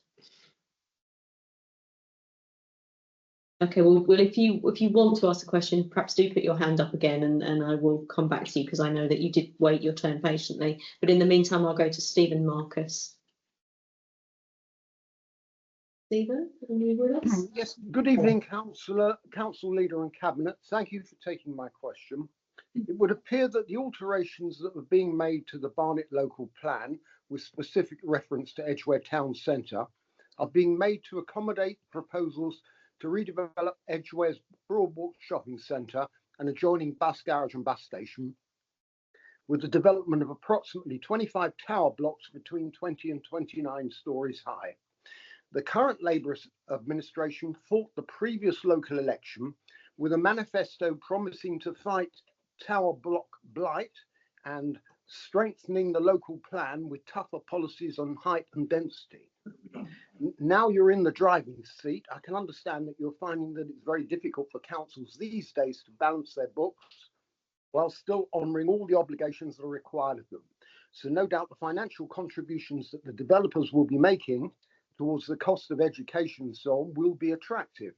Okay, well, if you want to ask a question, perhaps do put your hand up again and I will come back to you because I know that you did wait your turn patiently. But in the meantime, I'll go to Stephen Marcus. Stephen, are you with us? Yes, good evening, Council Leader and Cabinet. Thank you for taking my question. It would appear that the alterations that were being made to the Barnet local plan with specific reference to Edgware Town Centre are being made to accommodate proposals to redevelop Edgware's Broadwalk Shopping Centre and adjoining bus garage and bus station with the development of approximately 25 tower blocks between 20 and 29 stories high. The current Labour administration fought the previous local election with a manifesto promising to fight tower block blight and strengthening the local plan with tougher policies on height and density. Now you're in the driving seat. I can understand that you're finding that it's very difficult for councils these days to balance their books while still honouring all the obligations that are required of them. So no doubt the financial contributions that the developers will be making towards the cost of education and so on will be attractive.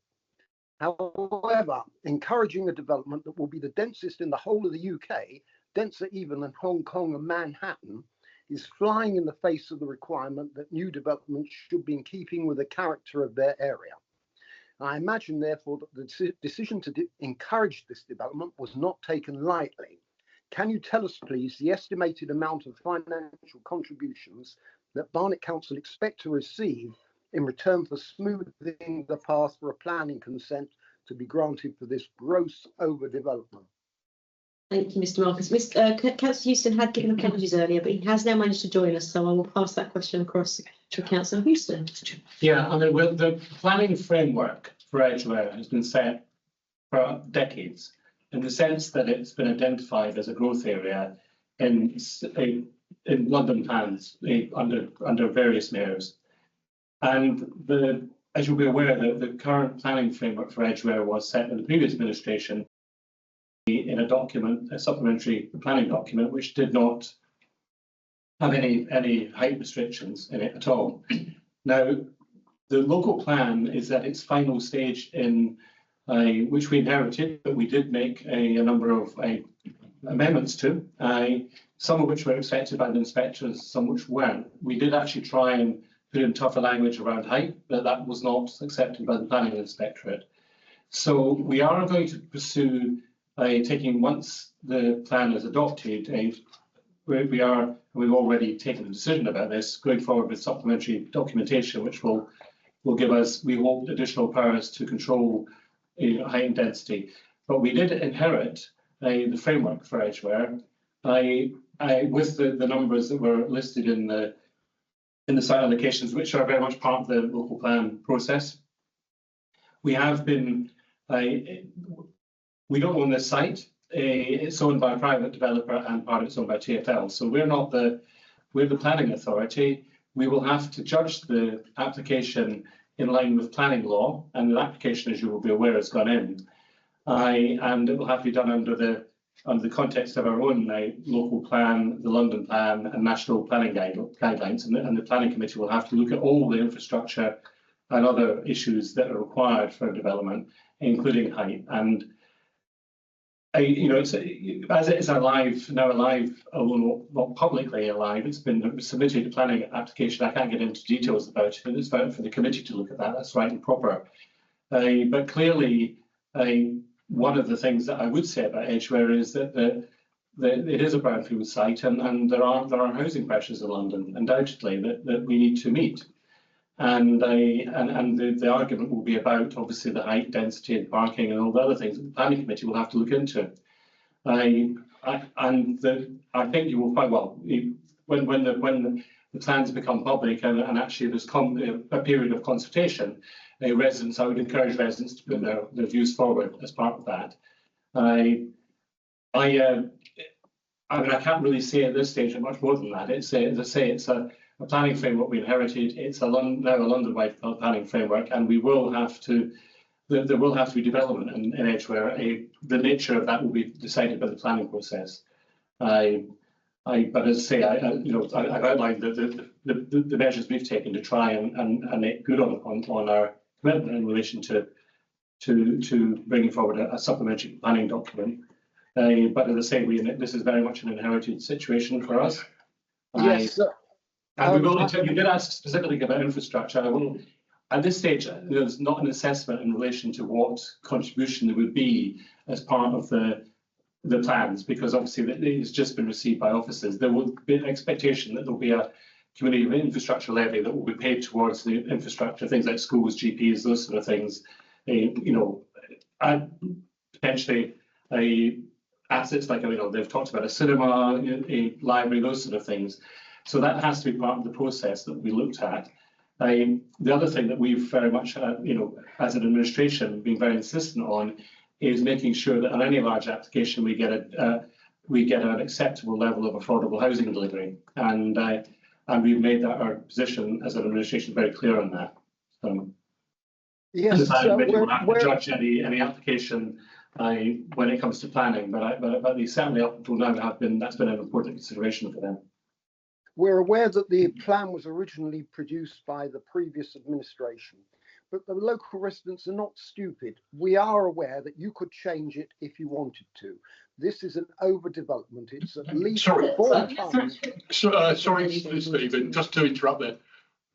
However, encouraging a development that will be the densest in the whole of the UK, denser even than Hong Kong and Manhattan, is flying in the face of the requirement that new developments should be in keeping with the character of their area. I imagine, therefore, that the decision to encourage this development was not taken lightly. Can you tell us, please, the estimated amount of financial contributions that Barnet Council expect to receive in return for smoothing the path for a planning consent to be granted for this gross overdevelopment? Thank you, Mr. Marcus. Councillor Houston had given apologies earlier, but he has now managed to join us, so I will pass that question across to Councillor Houston. Yeah, I mean, the planning framework for Edgware has been set for decades, in the sense that it's been identified as a growth area in London plans under various mayors. And as you'll be aware, the current planning framework for Edgware was set in the previous administration in a document, a supplementary planning document, which did not have any height restrictions in it at all. Now, the local plan is at its final stage in which we inherited, but we did make a number of amendments to, some of which were accepted by the inspectors, some which weren't. We did actually try and put in tougher language around height, but that was not accepted by the planning inspectorate. So we are going to pursue taking, once the plan is adopted, we've already taken a decision about this, going forward with supplementary documentation, which will give us, we hope, additional powers to control height and density. But we did inherit the framework for Edgware with the numbers that were listed in the site allocations, which are very much part of the local plan process. We have been, we don't own this site. It's owned by a private developer and part of it's owned by TfL. So we're the planning authority. We will have to judge the application in line with planning law, and the application, as you will be aware, has gone in. And it will have to be done under the context of our own local plan, the London plan, and national planning guidelines. And the planning committee will have to look at all the infrastructure and other issues that are required for development, including height. And as it is now alive, although not publicly alive, it's been submitted to planning application. I can't get into details about it, but it's for the committee to look at that. That's right and proper. But clearly, one of the things that I would say about Edgware is that it is a brownfield site, and there are housing pressures in London, undoubtedly, that we need to meet. And the argument will be about obviously the height, density, and parking, and all the other things that the planning committee will have to look into. I think you will find, well, when the plans become public and actually there's a period of consultation, I would encourage residents to put their views forward as part of that. I mean, I can't really say at this stage much more than that. It's as I say, it's a planning framework we inherited. It's now a London-wide planning framework, and we will have to. There will have to be development in Edgware. The nature of that will be decided by the planning process. But as I say, I've outlined the measures we've taken to try and make good on our commitment in relation to bringing forward a supplementary planning document. But as I say, this is very much an inherited situation for us. Yes, sir. And we will. You did ask specifically about infrastructure. I will. At this stage, there's not an assessment in relation to what contribution there would be as part of the plans, because obviously it's just been received by officers. There will be an expectation that there will be a community infrastructure levy that will be paid towards the infrastructure, things like schools, GPs, those sort of things. And potentially assets like they've talked about a cinema, a library, those sort of things. So that has to be part of the process that we looked at. The other thing that we've very much, as an administration, been very insistent on is making sure that on any large application we get an acceptable level of affordable housing delivery, and we've made that our position as an administration very clear on that. Yes, we'll have to judge any application when it comes to planning, but they certainly up until now that's been an important consideration for them. We're aware that the plan was originally produced by the previous administration, but the local residents are not stupid. We are aware that you could change it if you wanted to. This is an overdevelopment. It's at least 4 times. Sorry, Stephen, just to interrupt there.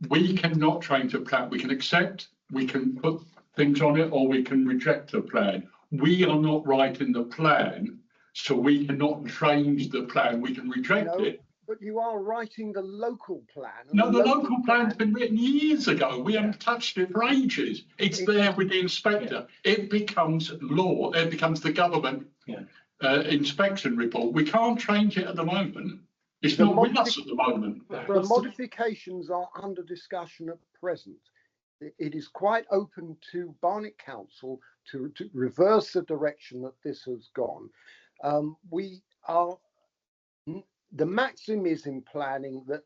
We cannot change a plan. We can accept, we can put things on it, or we can reject the plan. We are not writing the plan, so we cannot change the plan. We can reject it. But you are writing the local plan. No, the local plan's been written years ago. We haven't touched it for ages. It's there with the inspector. It becomes law. It becomes the government inspection report. We can't change it at the moment. It's not with us at the moment. The modifications are under discussion at present. It is quite open to Barnet Council to reverse the direction that this has gone. The maxim is in planning that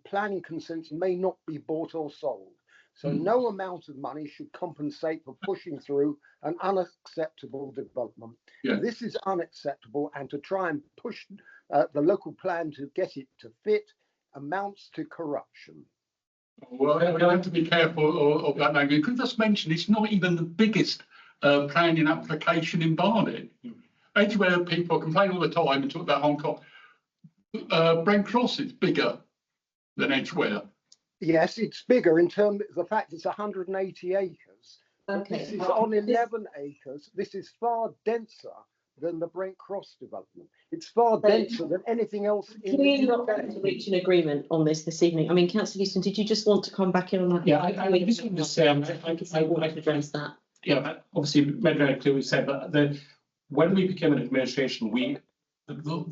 planning consents may not be bought or sold. So no amount of money should compensate for pushing through an unacceptable development. Yeah. This is unacceptable, and to try and push the local plan to get it to fit amounts to corruption. Well, we'll have to be careful of that now. You could just mention it's not even the biggest planning application in Barnet. Edgware people complain all the time and talk about Hong Kong. Brent Cross is bigger than Edgware. Yes, it's bigger in terms of the fact it's 180 acres. Okay. This is on 11 acres. This is far denser than the Brent Cross development. It's far denser than anything else. Can we not reach an agreement on this evening? I mean, Councillor Houston, did you just want to come back in on that? Yeah, I just want to say, I want to address that. Yeah, obviously made very clear we said that when we became an administration,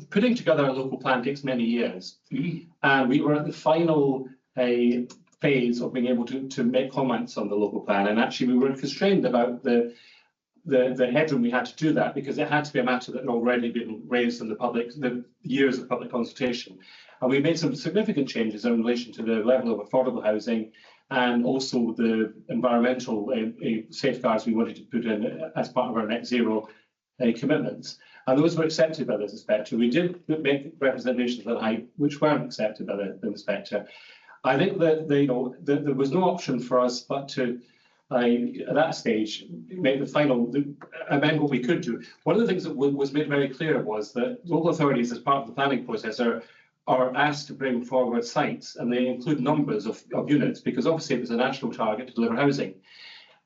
putting together a local plan takes many years, and we were at the final phase of being able to make comments on the local plan, and actually we were constrained about the headroom we had to do that, because it had to be a matter that had already been raised in the years of public consultation. And we made some significant changes in relation to the level of affordable housing and also the environmental safeguards we wanted to put in as part of our net zero commitments. And those were accepted by the inspector. We did make representations at height which weren't accepted by the inspector. I think that there was no option for us but to, at that stage, make amend what we could do. One of the things that was made very clear was that local authorities, as part of the planning process, are asked to bring forward sites, and they include numbers of units, because obviously it was a national target to deliver housing.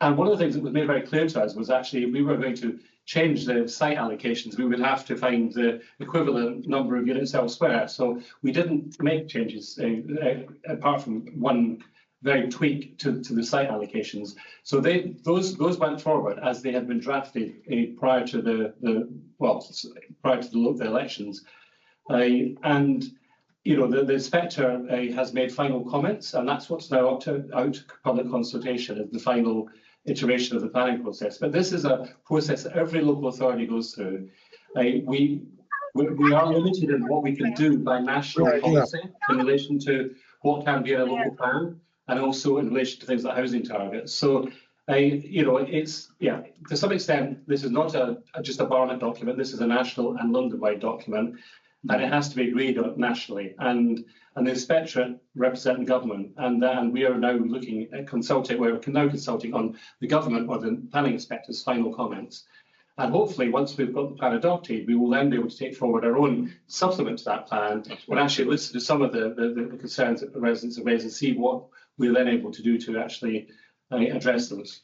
And one of the things that was made very clear to us was actually if we were going to change the site allocations, we would have to find the equivalent number of units elsewhere. So we didn't make changes apart from one very tweak to the site allocations. So those went forward as they had been drafted prior to the elections, and the inspector has made final comments, and that's what's now out to public consultation as the final iteration of the planning process. But this is a process that every local authority goes through. We are limited in what we can do by national policy in relation to what can be in a local plan, and also in relation to things like housing targets. So, it's to some extent this is not just a Barnet document. This is a national and London-wide document, and it has to be agreed on nationally. And the inspectorate represent the government, and we are now looking at consulting. We're now consulting on the government or the planning inspector's final comments. And hopefully, once we've got the plan adopted, we will then be able to take forward our own supplement to that plan and actually listen to some of the concerns that the residents have raised and see what we're then able to do to actually address those.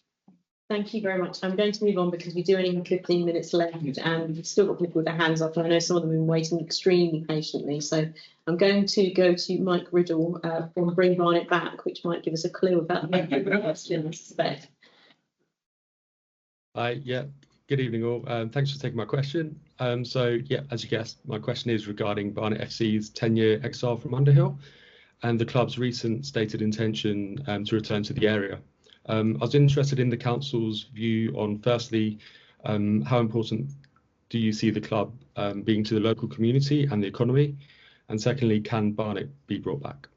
Thank you very much. I'm going to move on because we do only have 15 minutes left, and we've still got people with their hands up, and I know some of them have been waiting extremely patiently. So I'm going to go to Mike Riddle from Bring Barnet Back, which might give us a clue about the question, I suspect. Yeah. Good evening, all. Thanks for taking my question. So, yeah, as you guessed, my question is regarding Barnet FC's 10-year exile from Underhill and the club's recent stated intention to return to the area. I was interested in the council's view on, firstly, how important do you see the club being to the local community and the economy? And secondly, can Barnet be brought back?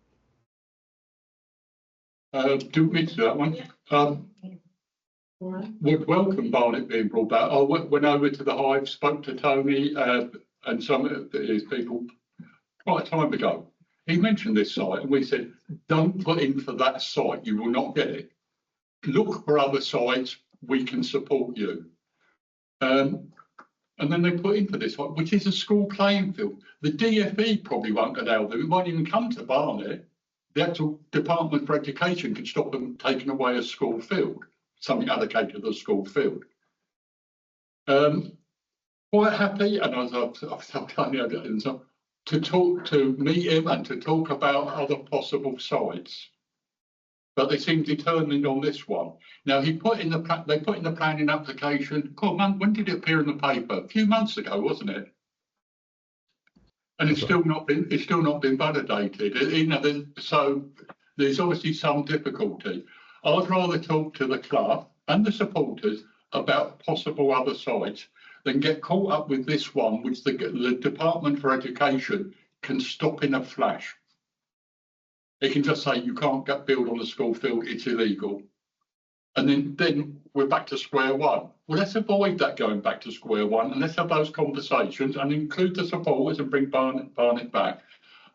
Do we do that one? Yeah. Would welcome Barnet being brought back. I went over to the Hive, spoke to Tony and some of his people quite a time ago. He mentioned this site, and we said, don't put in for that site, you will not get it. Look for other sites, we can support you. And then they put in for this one, which is a school playing field. The DFE probably won't allow them, it won't even come to Barnet. The actual Department for Education can stop them taking away a school field, something allocated to the school field. Quite happy, and as I've done, to meet him and to talk about other possible sites. But they seem determined on this one. Now they put in the planning application. God, when did it appear in the paper? A few months ago, wasn't it? And it's still not been validated. So there's obviously some difficulty. I'd rather talk to the club and the supporters about possible other sites than get caught up with this one, which the Department for Education can stop in a flash. It can just say you can't build on the school field, it's illegal. And then we're back to square one. Well, let's avoid that going back to square one, and let's have those conversations and include the supporters and bring Barnet back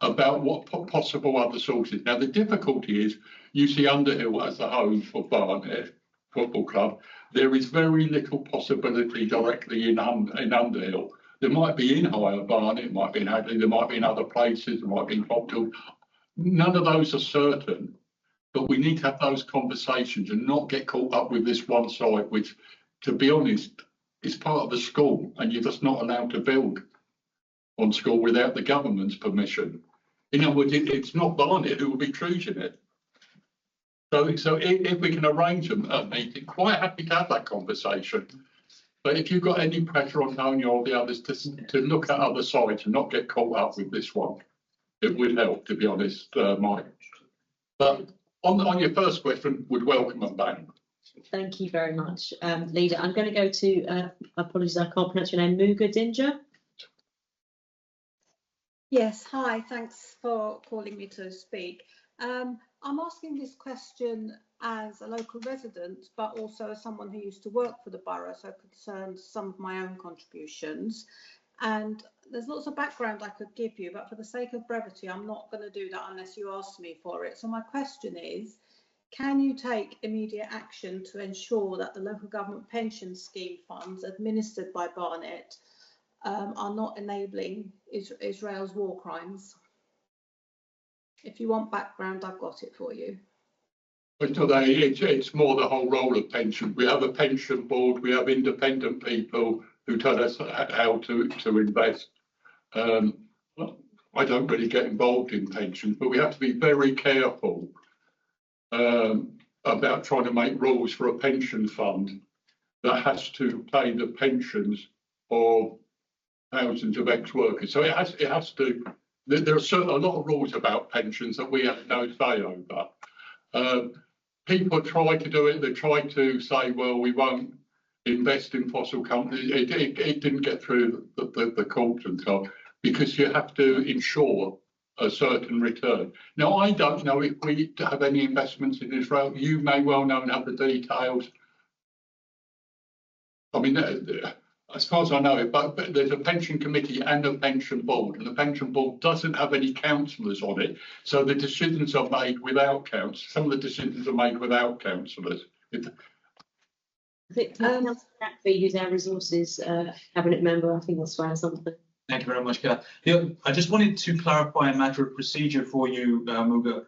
about what possible other sources. Now, the difficulty is you see Underhill as the home for Barnet Football Club. There is very little possibility directly in Underhill. There might be in Higher Barnet, it might be in Hadley, there might be in other places, there might be in Copthall. None of those are certain, but we need to have those conversations and not get caught up with this one site, which, to be honest, is part of the school, and you're just not allowed to build on school without the government's permission. In other words, it's not Barnet who will be choosing it. So if we can arrange a meeting, quite happy to have that conversation. But if you've got any pressure on Tony or the others to look at other sites and not get caught up with this one, it would help, to be honest, Mike. But on your first question, would welcome them back. Thank you very much, Leader. I'm going to go to, apologies, I can't pronounce your name, Muga Dinja. Yes, hi, thanks for calling me to speak. I'm asking this question as a local resident, but also as someone who used to work for the borough, so it concerns some of my own contributions. And there's lots of background I could give you, but for the sake of brevity, I'm not going to do that unless you ask me for it. So my question is, can you take immediate action to ensure that the local government pension scheme funds administered by Barnet are not enabling Israel's war crimes? If you want background, I've got it for you. It's more the whole role of pension. We have a pension board, we have independent people who tell us how to invest. I don't really get involved in pensions, but we have to be very careful about trying to make rules for a pension fund that has to pay the pensions of thousands of ex-workers. So it has to. There are a lot of rules about pensions that we have no say over. People try to do it. They try to say, well, we won't invest in fossil companies. It didn't get through the courts and so on, because you have to ensure a certain return. Now, I don't know if we have any investments in Israel. You may well know and have the details. I mean, as far as I know, but there's a pension committee and a pension board, and the pension board doesn't have any councillors on it, so the decisions are made without councillors. Some of the decisions are made without councillors. I think Councillor Cratby, who's our resources cabinet member, I think that's why something. Thank you very much, Claire. Yeah, I just wanted to clarify a matter of procedure for you, Muga.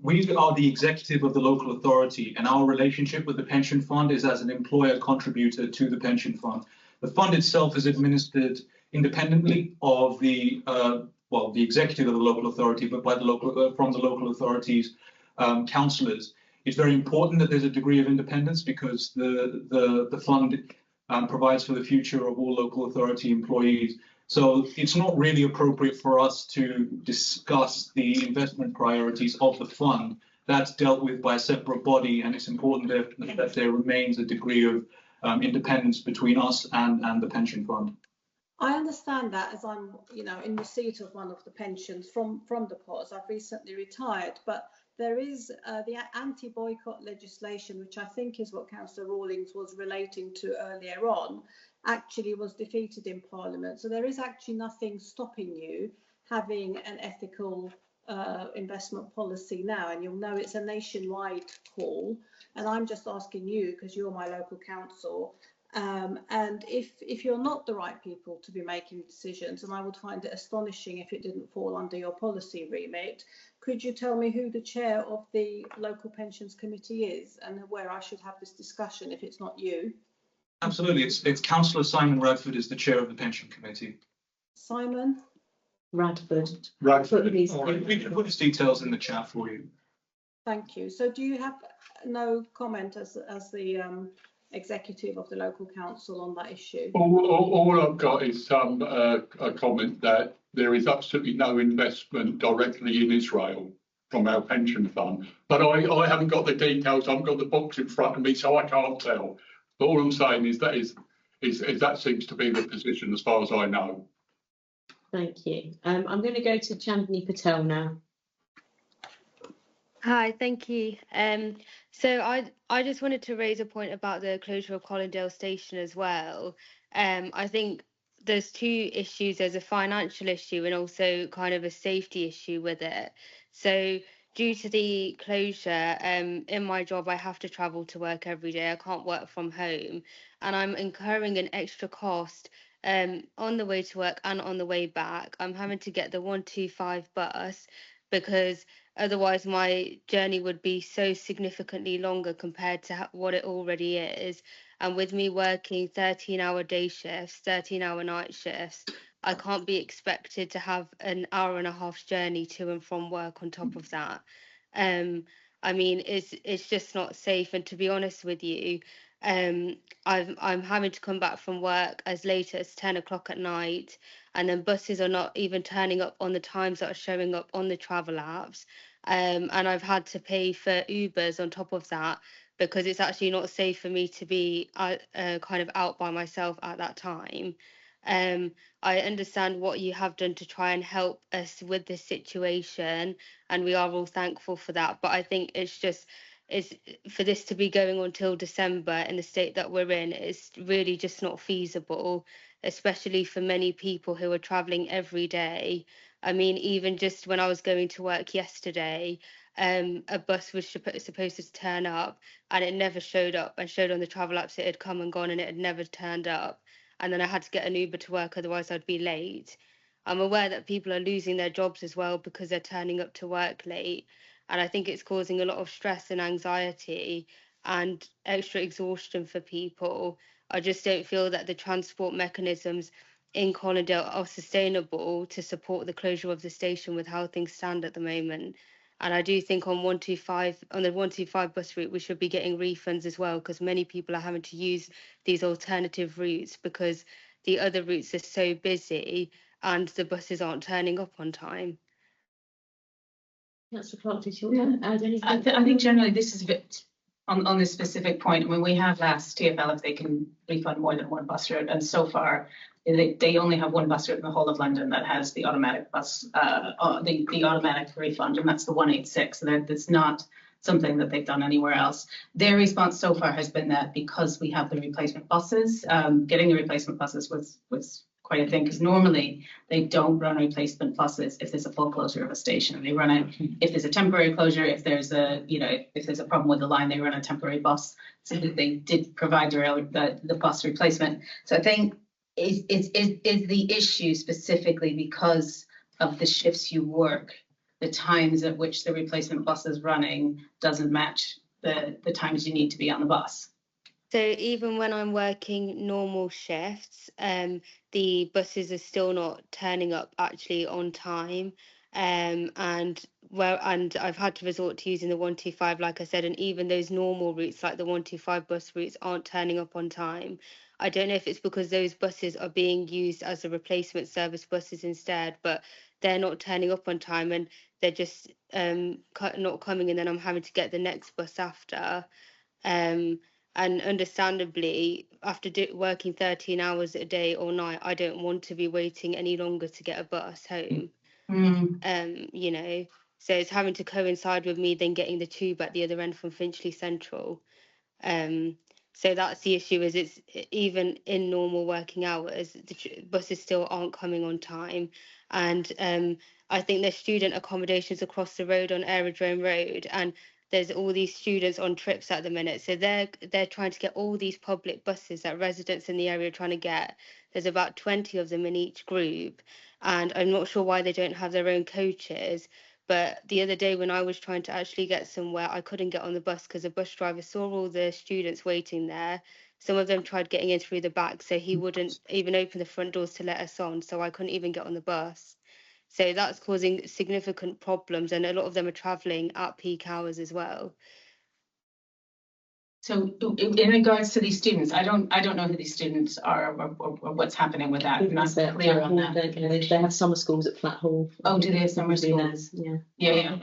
We are the executive of the local authority, and our relationship with the pension fund is as an employer contributor to the pension fund. The fund itself is administered independently of the the executive of the local authority, but by the from the local authorities councillors. It's very important that there's a degree of independence, because the fund provides for the future of all local authority employees. So it's not really appropriate for us to discuss the investment priorities of the fund. That's dealt with by a separate body, and it's important that there remains a degree of independence between us and the pension fund. I understand that, as I'm, in receipt of one of the pensions from the POS. I've recently retired, but there is the anti-boycott legislation, which I think is what Councillor Rawlings was relating to earlier on, actually was defeated in Parliament. So there is actually nothing stopping you having an ethical investment policy now, and you'll know it's a nationwide call. And I'm just asking you, because you're my local council, and if you're not the right people to be making decisions, and I would find it astonishing if it didn't fall under your policy remit, could you tell me who the chair of the local pensions committee is, and where I should have this discussion if it's not you? Absolutely, it's Councillor Simon Radford is the chair of the pension committee. Simon Radford. Radford. All right, we can put his details in the chat for you. Thank you. So do you have no comment as the executive of the local council on that issue? All I've got is a comment that there is absolutely no investment directly in Israel from our pension fund. But I haven't got the details. I haven't got the books in front of me, so I can't tell. But all I'm saying is that seems to be the position as far as I know. Thank you. I'm going to go to Chandni Patel now. Hi, thank you. So I just wanted to raise a point about the closure of Colindale Station as well. I think there's two issues. There's a financial issue and also kind of a safety issue with it. So due to the closure, in my job, I have to travel to work every day. I can't work from home, and I'm incurring an extra cost on the way to work and on the way back. I'm having to get the 125 bus because otherwise my journey would be so significantly longer compared to what it already is. And with me working 13-hour day shifts, 13-hour night shifts, I can't be expected to have an hour and a half journey to and from work on top of that. I mean, it's just not safe. And to be honest with you, I'm having to come back from work as late as 10 o'clock at night, and then buses are not even turning up on the times that are showing up on the travel apps. And I've had to pay for Ubers on top of that because it's actually not safe for me to be kind of out by myself at that time. I understand what you have done to try and help us with this situation, and we are all thankful for that. But I think it's for this to be going on till December in the state that we're in, it's really just not feasible, especially for many people who are traveling every day. I mean, even just when I was going to work yesterday, a bus was supposed to turn up and it never showed up, and showed on the travel apps it had come and gone and it had never turned up. And then I had to get an Uber to work, otherwise I'd be late. I'm aware that people are losing their jobs as well because they're turning up to work late. And I think it's causing a lot of stress and anxiety and extra exhaustion for people. I just don't feel that the transport mechanisms in Colindale are sustainable to support the closure of the station with how things stand at the moment. And I do think on 125, on the 125 bus route, we should be getting refunds as well, because many people are having to use these alternative routes because the other routes are so busy and the buses aren't turning up on time. Councillor Clark, did you want to add anything? I think generally this is a bit on this specific point. When we have asked TfL if they can refund more than one bus route, and so far they only have one bus route in the whole of London that has the automatic bus, the automatic refund, and that's the 186. So that's not something that they've done anywhere else. Their response so far has been that because we have the replacement buses, getting the replacement buses was quite a thing, because normally they don't run replacement buses if there's a full closure of a station. They run it if there's a temporary closure, if there's a, you know, if there's a problem with the line, they run a temporary bus. So that they did provide the bus replacement. So I think is the issue specifically because of the shifts you work, the times at which the replacement bus is running doesn't match the times you need to be on the bus. So even when I'm working normal shifts, the buses are still not turning up actually on time. And I've had to resort to using the 125, like I said, and even those normal routes like the 125 bus routes aren't turning up on time. I don't know if it's because those buses are being used as a replacement service buses instead, but they're not turning up on time and they're just not coming, and then I'm having to get the next bus after. And understandably, after working 13 hours a day or night, I don't want to be waiting any longer to get a bus home. You know, so it's having to coincide with me then getting the tube at the other end from Finchley Central. So that's the issue, is it's even in normal working hours, the buses still aren't coming on time. And I think there's student accommodations across the road on Aerodrome Road, and there's all these students on trips at the minute. So they're trying to get all these public buses that residents in the area are trying to get. There's about 20 of them in each group. And I'm not sure why they don't have their own coaches. But the other day when I was trying to actually get somewhere, I couldn't get on the bus because the bus driver saw all the students waiting there. Some of them tried getting in through the back, so he wouldn't even open the front doors to let us on. So I couldn't even get on the bus. So that's causing significant problems, and a lot of them are travelling at peak hours as well. So in regards to these students, I don't know who these students are or what's happening with that. I'm not clear on that. They have summer schools at Flat Hall. Oh, do they have summer schools? Yeah.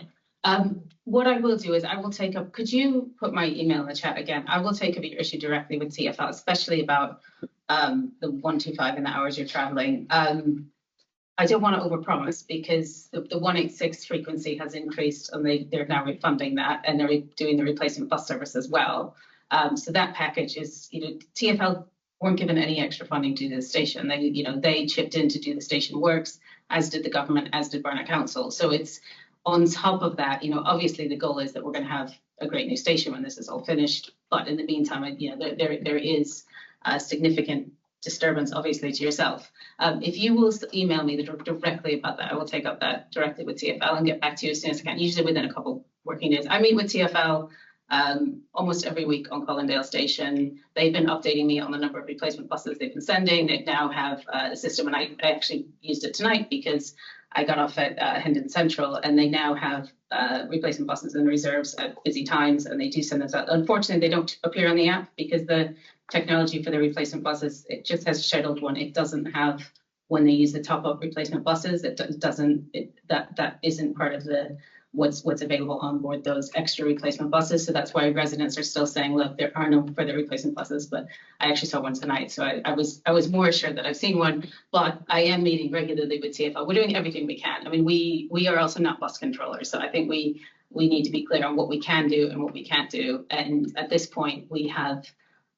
What I will do is I will take up, could you put my email in the chat again? I will take up your issue directly with TfL, especially about the 125 and the hours you're traveling. I don't want to overpromise because the 186 frequency has increased, and they're now refunding that, and they're doing the replacement bus service as well. So that package is, you know, TfL weren't given any extra funding to the station. They chipped in to do the station works, as did the government, as did Barnet Council. So it's on top of that, you know, obviously the goal is that we're going to have a great new station when this is all finished. But in the meantime, you know, there is a significant disturbance, obviously, to yourself. If you will email me directly about that, I will take up that directly with TfL and get back to you as soon as I can, usually within a couple working days. I meat with TfL almost every week on Colindale Station. They've been updating me on the number of replacement buses they've been sending. They now have a system, and I actually used it tonight because I got off at Hendon Central, and they now have replacement buses in reserves at busy times, and they do send those out. Unfortunately, they don't appear on the app because the technology for the replacement buses, it just has scheduled one. It doesn't have when they use the top-up replacement buses. That isn't part of the what's available on board those extra replacement buses. So that's why residents are still saying, look, there are no further replacement buses. But I actually saw one tonight, so I was more assured that I've seen one. But I am meeting regularly with TfL. We're doing everything we can. I mean, we are also not bus controllers, so I think we need to be clear on what we can do and what we can't do. And at this point, we have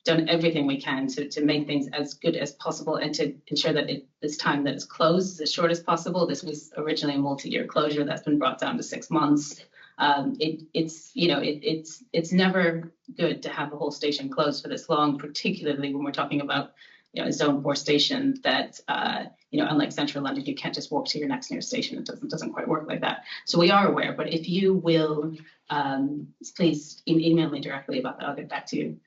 done everything we can to make things as good as possible and to ensure that this time that is closed is as short as possible. This was originally a multi-year closure that's been brought down to 6 months. It's never good to have a whole station closed for this long, particularly when we're talking about, you know, a Zone 4 station that, unlike Central London, you can't just walk to your next nearest station. It doesn't quite work like that. So we are aware, but if you will, please email me directly about that. I'll get back to you.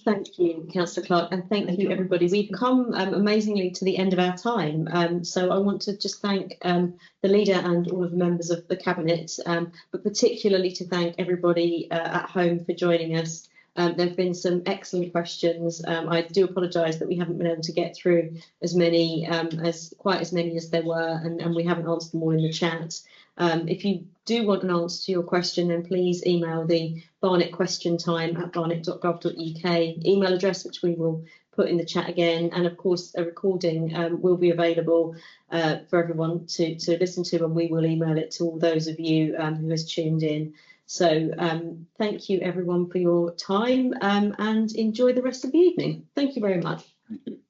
Thank you, Councillor Clark, and thank you, everybody. We've come amazingly to the end of our time. So I want to just thank the leader and all of the members of the Cabinet, but particularly to thank everybody at home for joining us. There have been some excellent questions. I do apologise that we haven't been able to get through as many quite as many as there were, and we haven't answered them all in the chat. If you do want an answer to your question, then please email the Barnet question time at barnet.gov.uk email address, which we will put in the chat again. And of course, a recording will be available for everyone to listen to, and we will email it to all those of you who has tuned in. So thank you everyone for your time, and enjoy the rest of the evening. Thank you very much. Thank you.